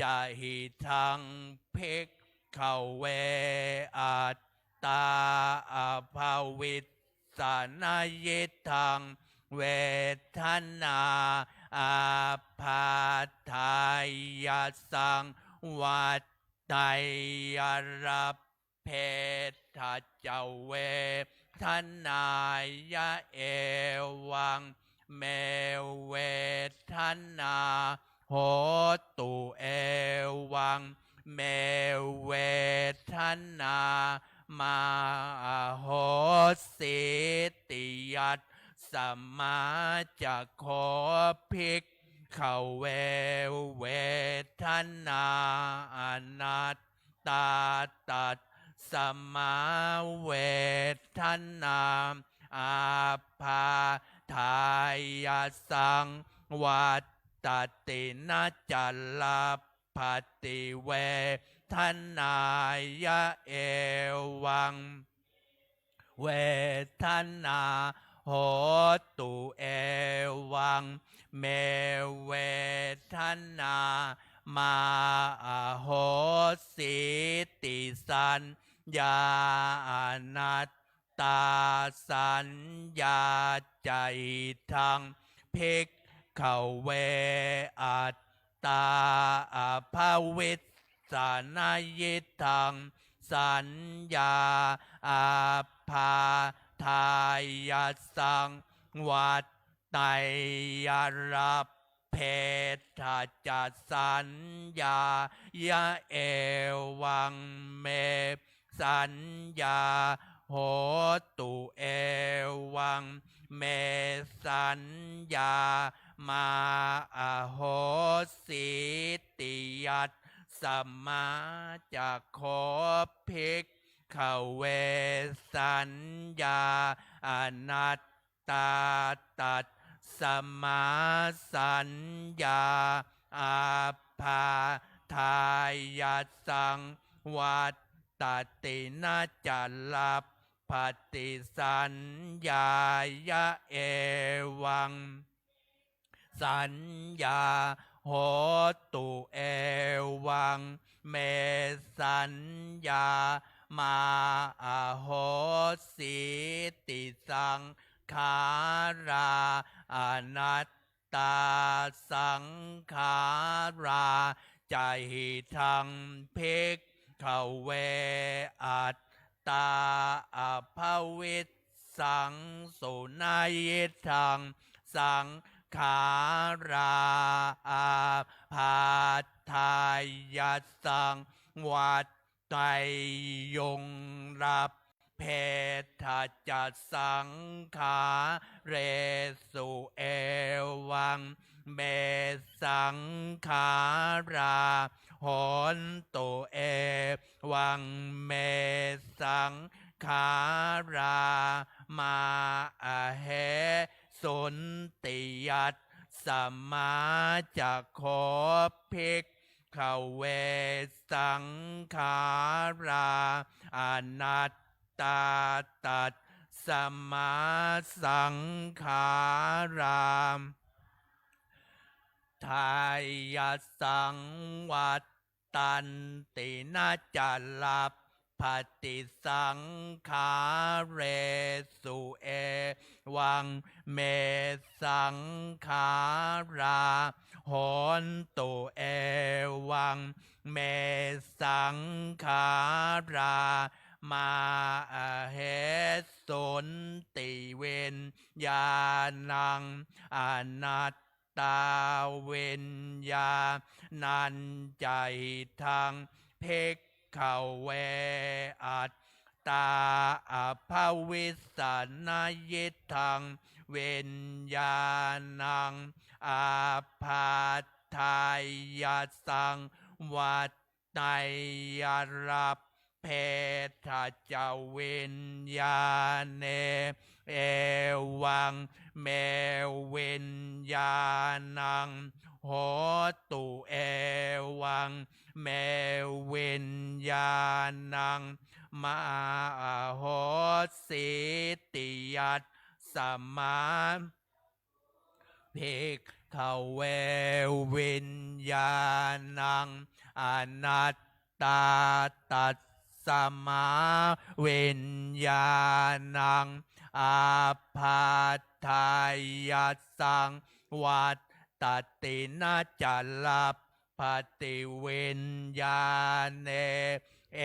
จะหิทังภิกขเวอัตตาอภาวิสสนายิทังเวทนาอาพาทายาสังวัตไตยรับเพทเจเวทนายะเอวังเมเวทนาโหตุเอวังเมเวทนามาโหสิติยัตสัมมาจะขอภิกขเวเวทนาอนัตตาตัดสัมมาเวทนาอาภาทายาสังวัตตตินาจัลลปฏิเวทนายะเอวังเวทนาโหตุเอวังเมเวทนามาโหสิติสัญญานัตตาสัญญาใจทังภิกขเวอัตตาอภาวิสสนายิทังสัญญาอาภาทายาสังวัตไตยรับเพทจัสสัญญายะเอวังเมสัญญาโหตุเอวังเมสัญญามาโหสิติยัตสัมมาจะขอภิกขเวสัญญาอนัตตาตัดสัมมาสัญญาอาภาทายาสังวัตตตินาจัลลปฏิสัญญายะเอวังสัญญาโหตุเอวังเมสัญญามาโหสิติสังขาราอนัตตาสังขาราใจทังภิกขเวอัตตาอภาวิสสังสุนัยทังสังขาราอาภาทายาสังวัตไตยงรับเพทจัสสังขาเรสุเอวังเมสังขาราหนตุเอวังเมสังขารามาเหสุนติยัตสัมมาจะขอภิกขเวสังขาราอนัตตาตัดสัมมาสังขาราทายาสังวัตตันตินาจัลลปฏิสังขาเรสุเอวังเมสังขาราโหนตุเอวังเมสังขารามาเหสุนติเวนญาณังอนัตตาเวนญานันใจทังภิกขเวอัตตาอภาวิสสนายิทังเวนญาณังอาภาทายาสังวัตไตยรับ เพทาจาวิญญาเนเอวังเมวิญญาณังโหตุเอวังเมวิญญาณังมาโหสิติยัตสมาภิกขเววิญญาณังอนัตตาตัสสมาวิญญาณังอาพาทายาสังวัตตตินาจัลลปฏิวิญญาเนเอ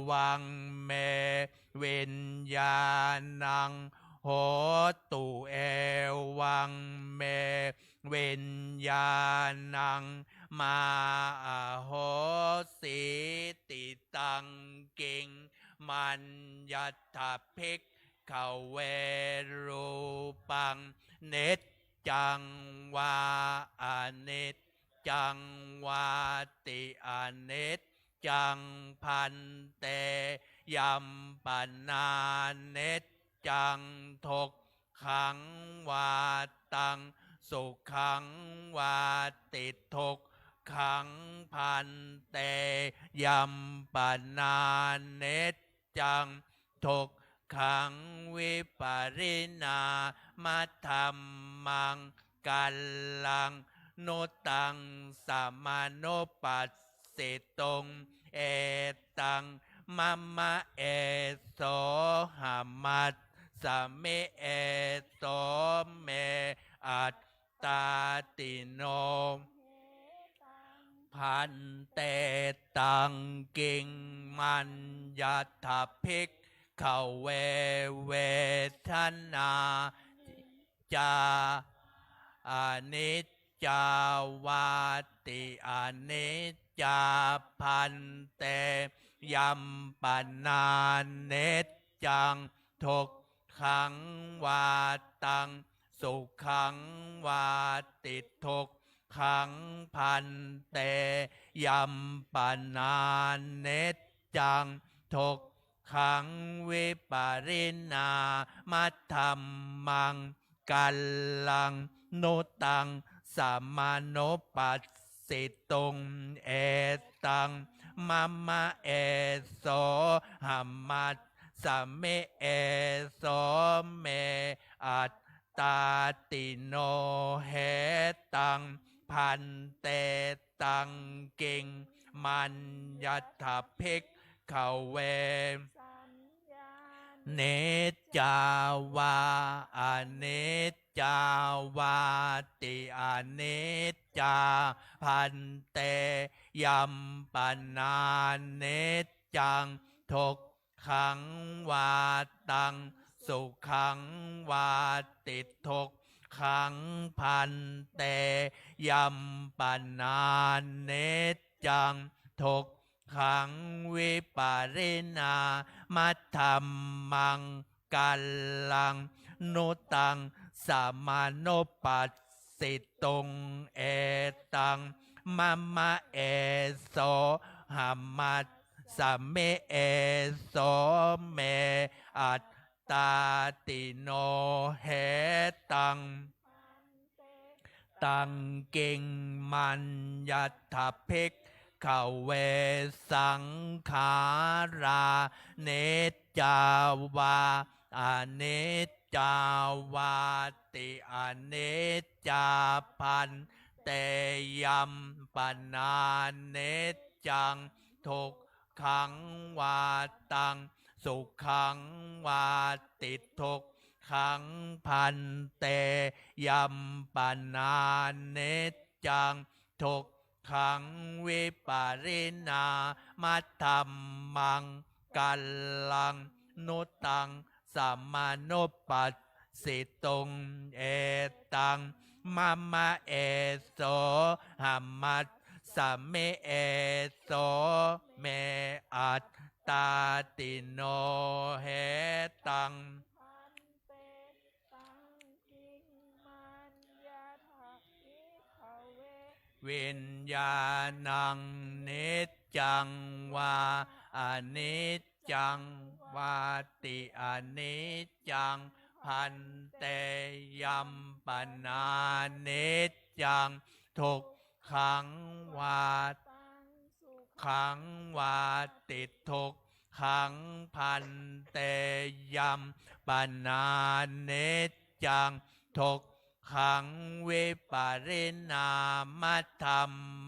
วังเมวิญญาณังโหตุเอวังเมวิญญาณังมาโหสิติตังกิงมัญญัตถภิกขเวรูปังเนจจังวาอเนจจังวาติอเนจจังพันเตยัมปนาเนจจังทกขังวาตังสุขังวาติทกขังพันเตยัมปนาเนจจังทกขังวิปริณามัตถัมมังกัลลังนุตังสัมมานุปัสสิตงเอตังมัมมะเอโสหัมมัสสะเมเอโสเมอัตตาติโนพันเตตังกิงมัญญัตถภิกขเวเวทนาจาอนิจจาวาติอนิจจาพันเตยัมปนาเนจจังทกขังวาตังสุขังวาติทกขังพันเตยัมปนาเนจจังทกขังวิปริณามัตถัมมังกัลลังนุตังสัมมานุปัสสิตงเอตังมัมมะเอโสหัมมัสสะเมเอโสเมอัตตาติโนเหตังพันเตตังกิงมัญญัตถภิกขเวเนจจาวาอเนจจาวาติอเนจจาพันเตยัมปนาเนจจังทกขังวาตังสุขังวาติทกขังพันเตยัมปนาเนจจังทกขังวิปริณามัตถัมมังกัลลังนุตังสัมมานุปัสสิตงเอตังมัมมะเอโสหัมมัสสะเมเอโสเมอัตตาติโนเหตังตังเก่งมัญญัตถภิกขเวสังขาราเนจจาวาอเนจจาวาติอเนจจาพันเตยัมปนาเนจจังทุกขังวาตังสุขังวาติทุกขังพันเตยัมปนาเนจจังทุกขังวิปริณามัตถัมมังกัลลังนุตังสัมมานุปัสสิตงเอตังมัมมะเอโสหัมมัสสะเมเอโสเมอัตตาติโนเหตังวิญญาณังเนจจังวา อนิจจังวาติอนิจจังพันเตยัมปนานิจจังทุกขังวาขังวาติทุกขังพันเตยัมปนานิจจังทุกขังวิปริณามธรร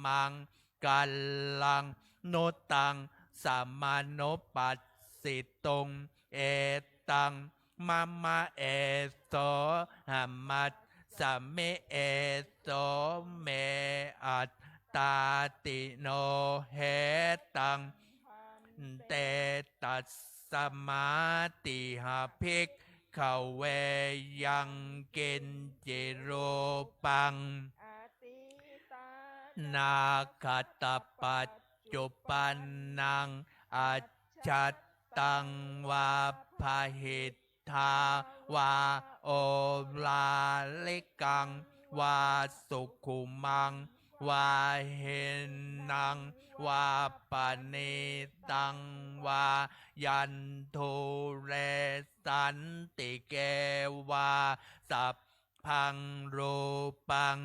มังกัลลังนุตังสัมมานุปัสสิตุงเอตังมะมะเอโสหัมมัสสะเมเอโสเมอัตตาติโนเหตังเตตัสสมาติหาภิกขเวยังเกณจิโรปังนาคตปัจจุปันนังอัจฉัตตังวาพหิทธาวาโอลาลิกังวาสุขุมังวาเห็นนังวาปณิตังวายันทุเรสันติเกวาสัพพังรูปัง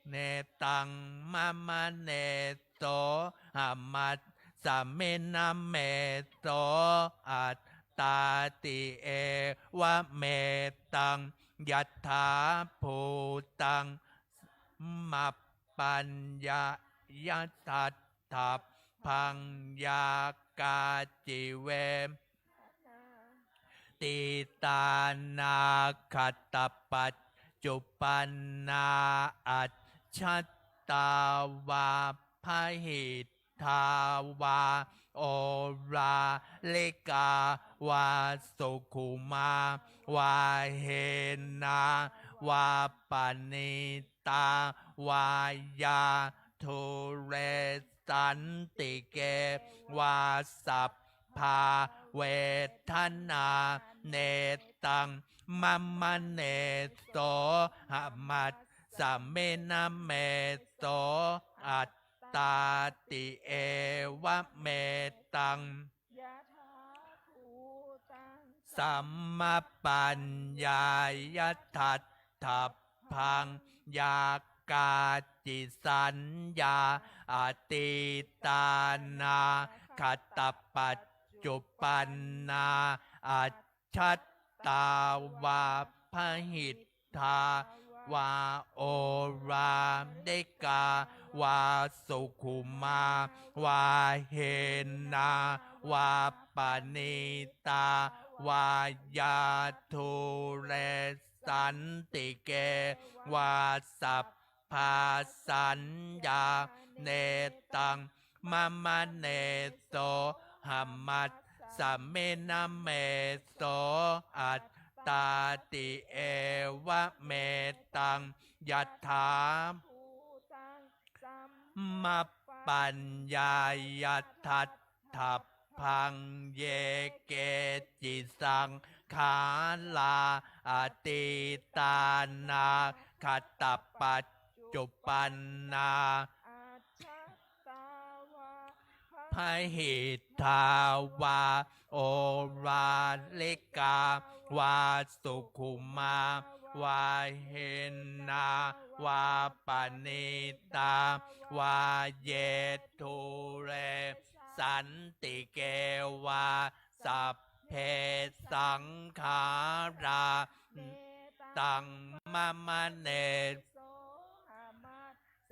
เนตังมะมะเนโสหัมมัสสะเมนะเมโสอัตตาติเอวะเมตังยัตถาภูตังมัปปัญญายัตถัตถะพังยากาจิเวติตานาคตปัจจุปันนาอัจฉัตตาวาพหิทธาวาโอราลิกาวาสุขุมาวาเฮนาวาปณิตาวายาทุเรสันติเกวาสัพพาเวทนาเนตังมัมมะเนโสหัมมัสสะเมนะเมโสอัตตาติเอวะเมตังสัมมาปัญญายัตถัตถะพังยากาจิสัญญาอติตานาคตปัจจุปันนาอัจฉัตตาวาพหิทธาวาโอราเดกาวาสุขุมาวาเฮนาวาปณิตาวายาทุเรสันติเกวาสัพพาสัญญาเนตังมะมะเนโสหัมมัสสะเมนะเมโสอัตตาติเอวะเมตังยัตถามัปปัญญายัตถัตถะพังเยเกจิสังขาลาอติตานาคตปัจจุปันนาพหิทธาวาโอราลิกาวาสุขุมาวาเฮนาวาปณิตาวาเยทุเรสันติเกวาสัพเพสังขาราตังมะมะเน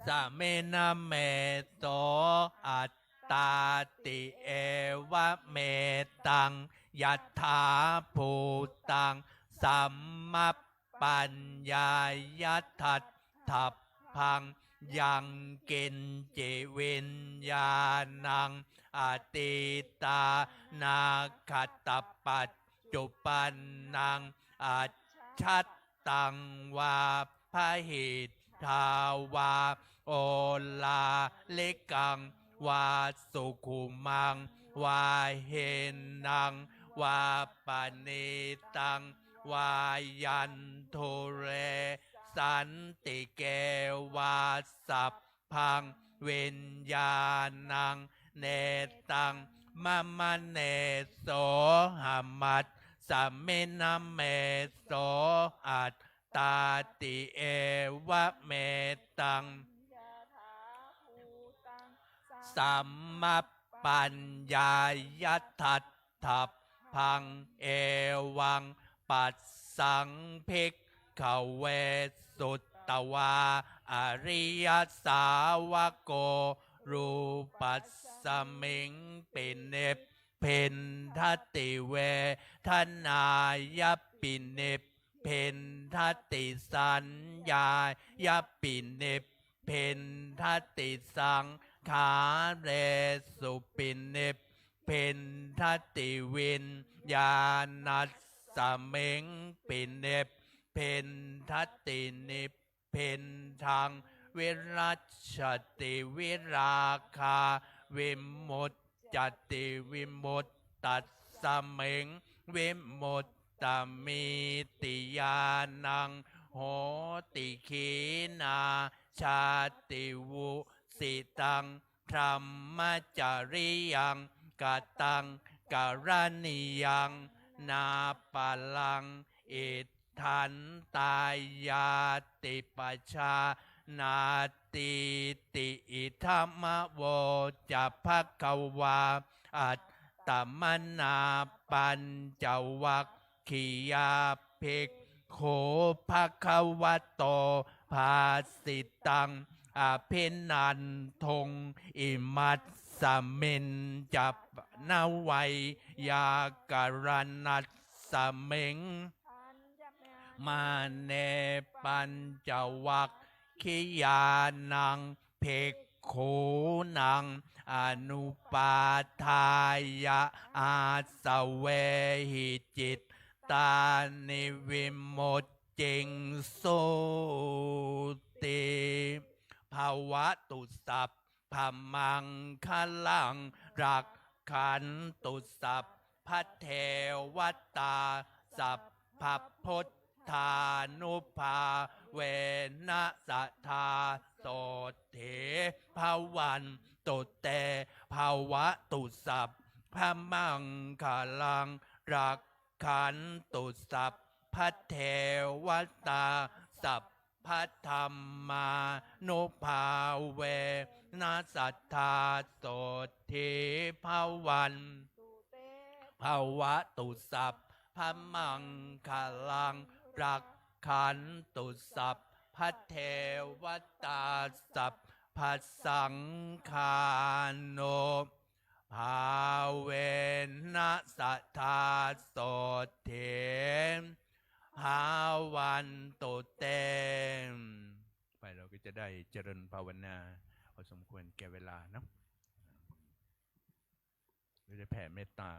สะเมนะเมโสอัตตาติเอวะเมตังยัตถาภูตังสัมมัปปัญญายัตถัตถะพังยังกินจิวิญญาณังอติตานาคตปัจจุปันนังอัจฉัตตังวาพหิทธาวาโอลาลิกังวาสุขุมังวาเฮนังวาปณิตังวายันทุเรสันติเกวาสัพพังวิญญาณังเนตัง มะมะเนโสหามัตสัมเมนะเมโสอัตตาติเอวะเมตังสัมมาปัญญายัตถัตถัพพังเอวังปัสสังภิกขเวสุตตวาอริยสาวโกรูปัสสมิงปิเนปเพนทัตติเวทนายปิเนปเพนทัตติสัญญายปิเนปเพนทัตติสังขาเรสุปินเนปเพนทัตติวินญาณัสสะเมงปินเนปเพนทัตตินิพเพนทางวิรัชติวิราคาวิมุตจติวิมุตตัสสะเมงวิมุตตมิติยานังโหติขีนาชาติวุสิตังธรรมจริยังกตังกรณียังนาปะลังอิทันตายาติปัชชานาติติอิธรรมโวจะภควาอัตตมนาปัญจวัคคียาภิกโขภควโตภาสิตังอภินันทงอิมัสสมินจับนาวัยยากรณัสสเมงมาเนปัญจวัคคียานังเพกโขนังอนุปาทายะอาสเวหิจิตตานิวิมุตติงสุติภาวะตุสัพพมังคลังรักขันตุสัพพเทวตาสัพพพุทธานุภาเวนะสัทธาโสเถภวันตุเตภาวะตุสัพพมังคลังรักขันตุสัพพเทวตาสัพพธรรมานุภาเวนะสัทธาโสเถภวันภาวะตุสัพพมังคลังรักขันตุสัพพเทวตาสัพพสังฆาโนภาเวนะสัทธาโสเถภาวันตุเตไปเราก็จะได้เจริญภาวนาพอสมควรแก่เวลาเนาะเราจะแผ่เมตตา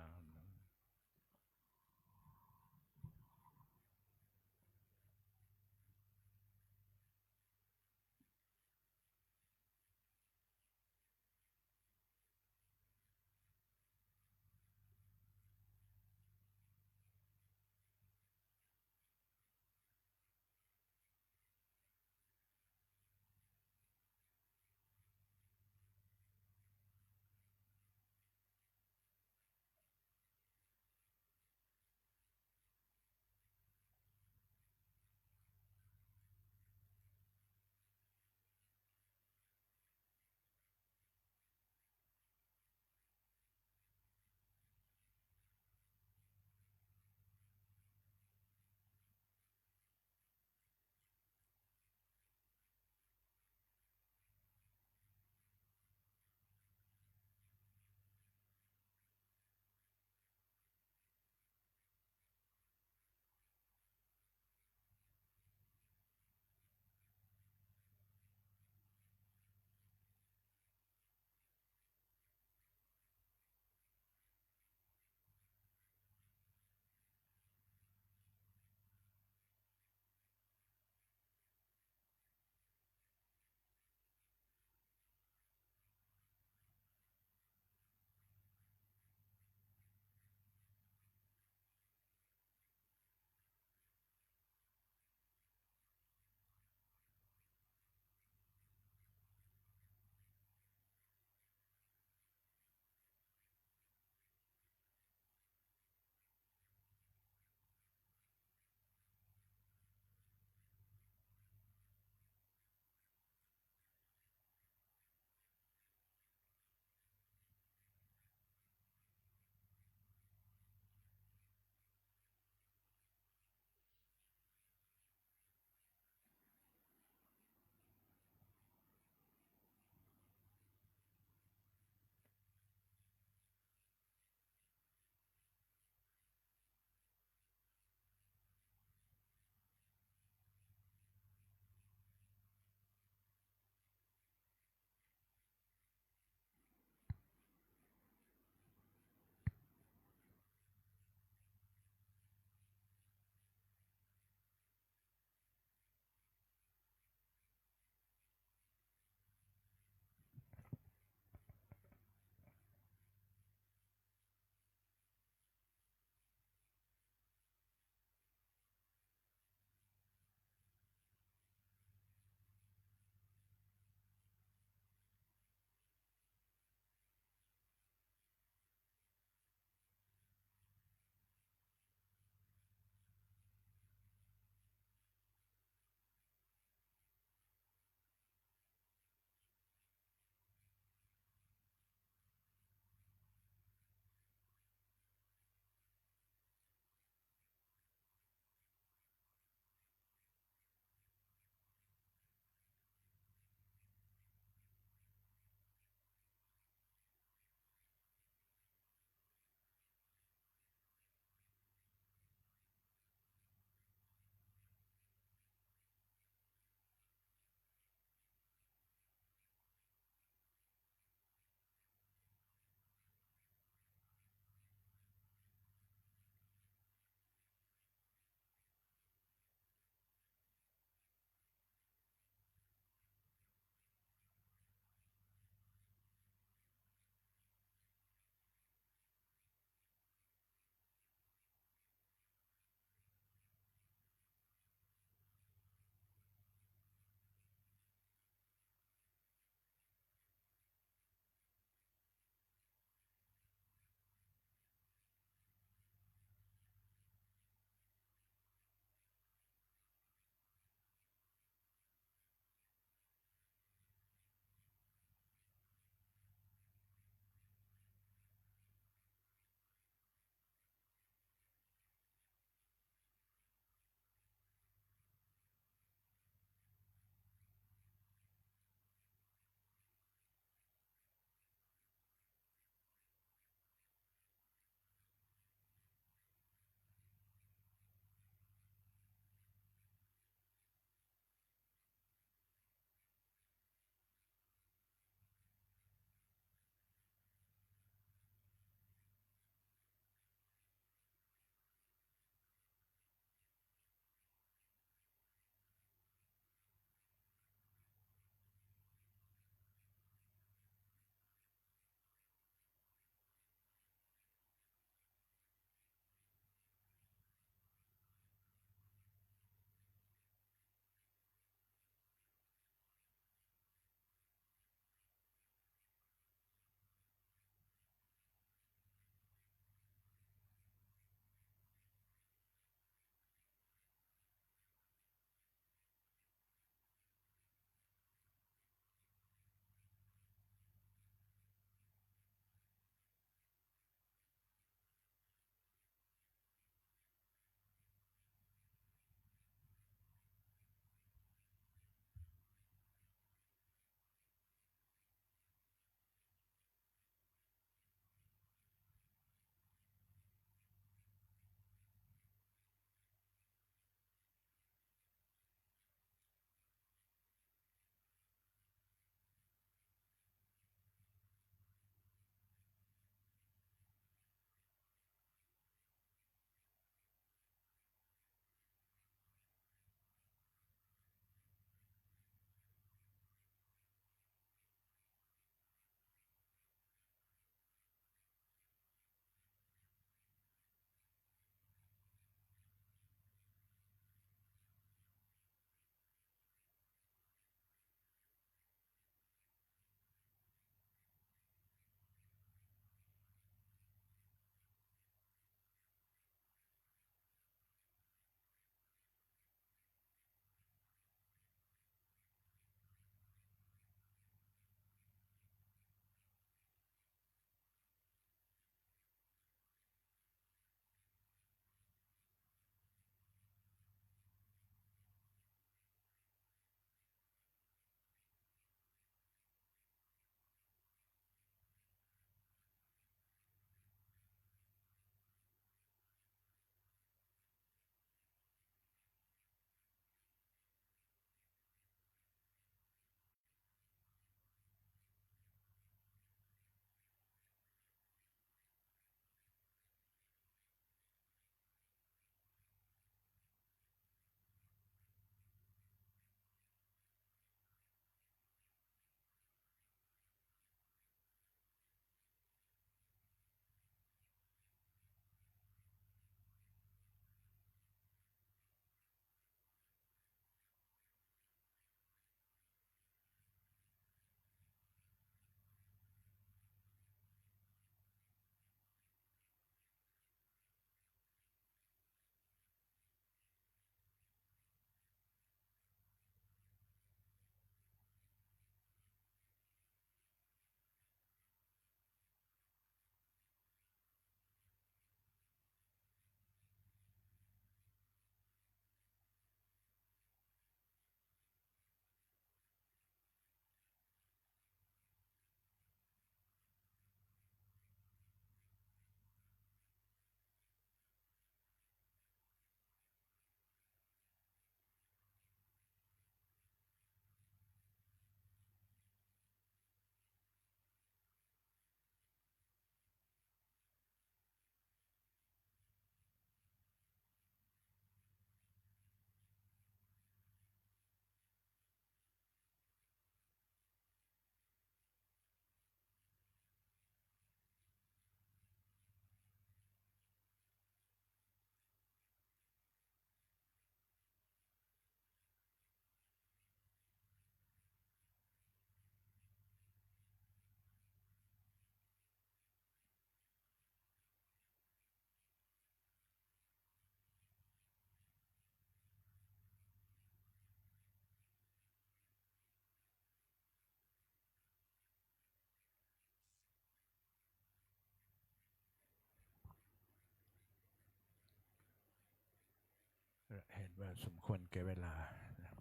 ว่าสมควรแก่เวลานะ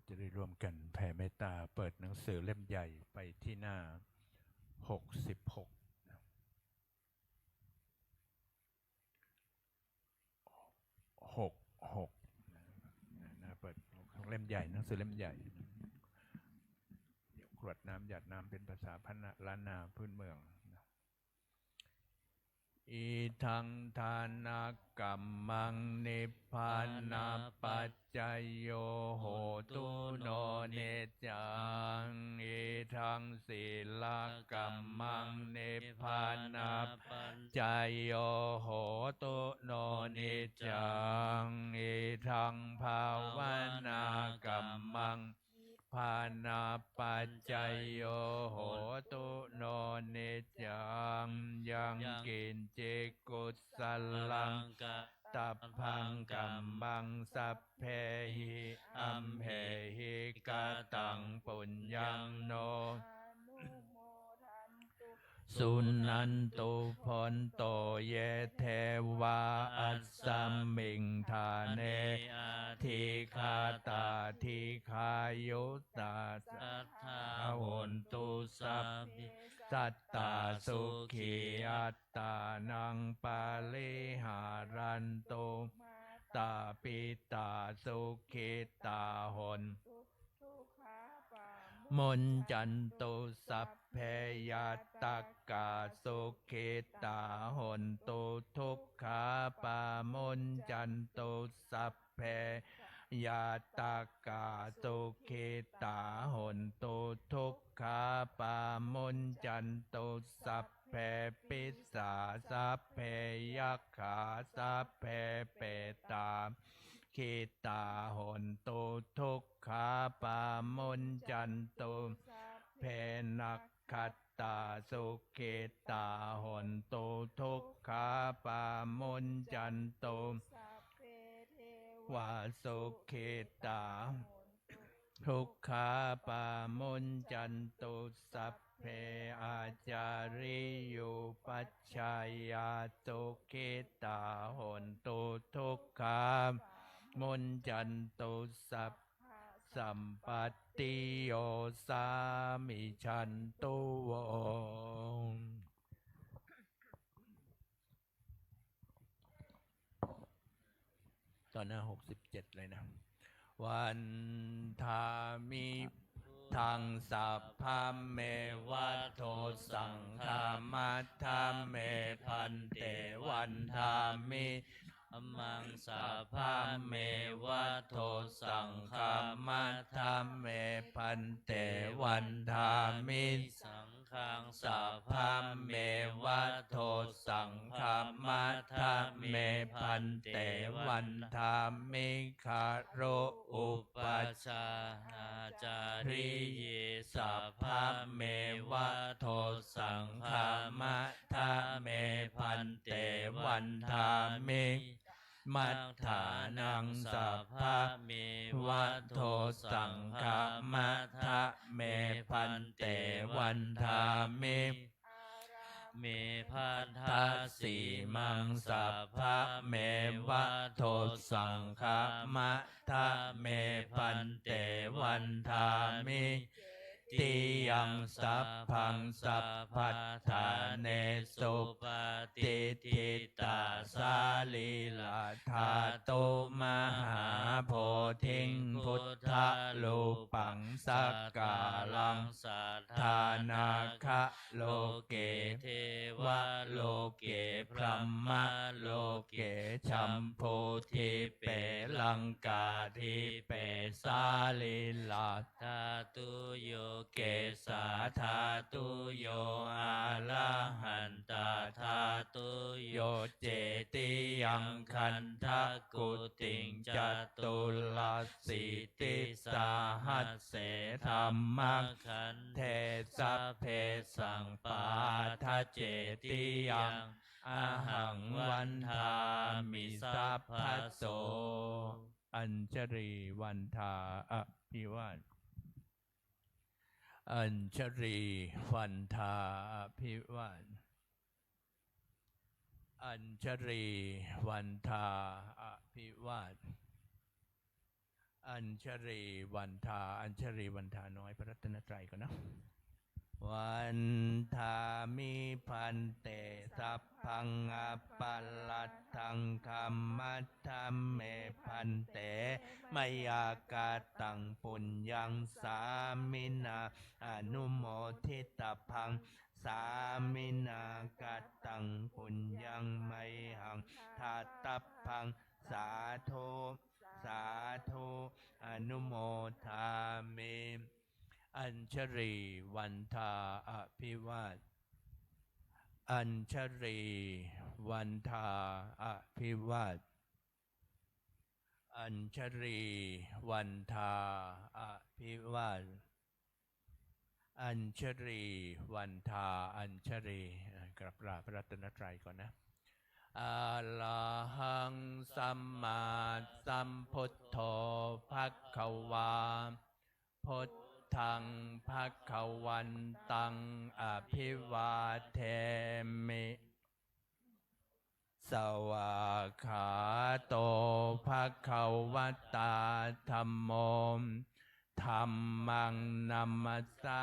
จะได้ร่วมกันแผ่เมตตาเปิดหนังสือเล่มใหญ่ไปที่หน้า66นะ66นะเปิดเล่มใหญ่หนังสือเล่มใหญ่เดี๋ยวกรวดน้ำหยาดน้ำเป็นภาษาพระล้านนาพื้นเมืองนะอิทังทานกัมมังนิพพานาปัจจยโยโหตุโนเนจังอิทังศีลกัมมังนิพพานาปัจจยโยโหตุโนเนจังอิทังภาวนากัมมังภานาปัจจยโยโหตุโนเนจังยังกินจิกุสลังตัพพังกัมบังสัพเพหิอัมเหหิกตังปุญญังโนสุนันตุพนโตเยเทวาอัสสัมมิงธาเนทิคาตาทิคายุตตาสัทธาโหนตุสัพพิสัตตาสุขีอัตตานังปาลิหารันตุตาปิตาสุขิตาหนมนจันตุสัพเพยตักกาสุขิตาหนตุทุกขาปามนจันตุสัพเพยตักกาสุขิตาหนตุทุกขาปามนจันตุสัพเพปิสาสัพเพยัคขาสัพเพเปตาขิตาหนตุทุกขาปามนจันตุเพนักขัตตาสุขิตาหนตุทุกขาปามนจันตุวาสุขิตาทุกขาปามนจันตุสัพเพอาจาริยุปัชฌายาสุขิตาหนตุทุกขามนจันตุสัพสัมปติโยสามิชันตุวงตอนหน้า67เลยนะวันทามิทังสัพพะเมวัตโตสังฆามัทธาเมพันเตวันทามิมังสัพพะเมวัตโตสังฆามัทธาเมพันเตวันทามิสังฆังสัพพะเมวัตโตสังฆามัทธาเมพันเตวันทามิคารโรอุปัชฌาจาริเยสัพพะเมวัตโตสังฆามัทธาเมพันเตวันทามิมัฏฐานังสัพพะเมวัตโตสังฆามัทธาเมพันเตวันทามิเมพันธาสีมังสัพพะเมวัตโตสังฆามัทธาเมพันเตวันทามิติยังสัพพังสัพพัทธาเนสุปฏิทิตาสาลีลาธาตุมหาโพธิงพุทธลูปังสักกาลังสัทธานาคะโลเกเทวะโลเกพรหมโลเกชัมโพธิเปลังกาธิเปสาลีลาธาตุโยเกสาธาตุโยอาลาหันตาธาตุโยเจติยังคันทกุติงจตุลสิติสาหัสเสธรรมคันเทสัพเพสังปาทะเจติยังอาหังวันทามิสัพพโสอัญชรีวันทาอภิวาทอัญชรีวันทาอภิวาทอัญชรีวันทาอภิวาท อัญชรีวันทาอัญชรีวันทาน้อยพระรัตนตรัยก่อนนะวันทามิพันเตสัพพังอปัลลัตถังคัมมัตถัมเมพันเตมยากาตังปุญญังสามินาอนุโมทิตพังสามินากาตังปุญญังไมหังทาตัพพังสาธุสาธุอนุโมทามิอัญชรีวันทาอภิวาทอัญชรีวันทาอภิวาทอัญชรีวันทาอภิวาทอัญชรีวันทาอัญชรีกราบลาพระรัตนตรัยก่อนนะอะระหังสัมมาสัมพุทโธภควาพุทธังภควันตังอภิวาเทมิสวากขาโตภควตาธัมโมธัมมังนัมมัสสา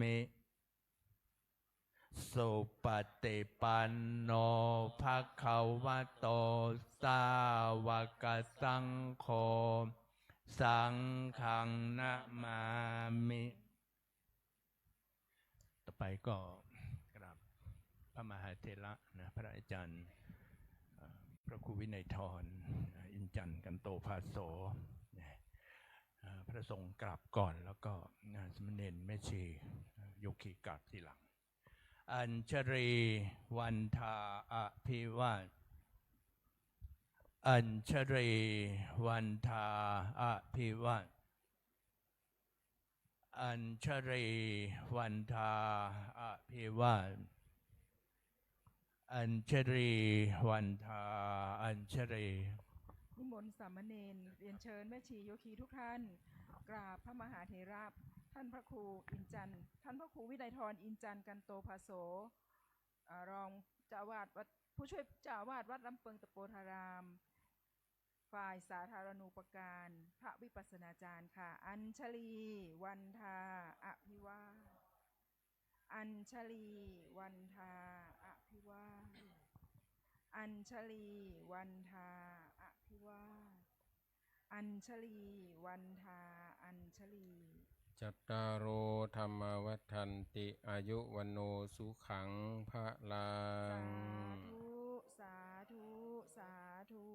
มิสุปฏิปันโนภควโตสาวกสังโฆสังฆังนะมามิต่อไปก็กราบพระมหาเถระนะพระอาจารย์พระครูวินัยทรอินจันทร์กันโตภาโสพระสงฆ์กราบก่อนแล้วก็สมณเณรแม่ชีโยคีกราบทีหลังอัญชรีวันทาอภิวาทอัญชรีวันทาอภิวาทอัญชรีวันทาอภิวาทอัญชรีวันทาอัญชรีนิมนต์สามเณรเรียนเชิญแม่ชีโยคีทุกท่านกราบพระมหาเถระท่านพระครูอินจันทร์ท่านพระครูวินัยทรอินจันทร์กันโตภาโสรองเจ้าอาวาสวัดผู้ช่วยเจ้าอาวาสวัดลำเปิงตะโปธารามฝ่ายสาธารณูปการพระวิปัสสนาจารย์ค่ะอัญชลีวันทาอภิวาทอัญชลีวันทาอภิวาทอัญชลีวันทาอภิวาทอัญชลีวันทาอัญชลีจัตตารโอธรรมวัฏันติอายุวันโนสุขังพระลังสาธุสาธุสาธุ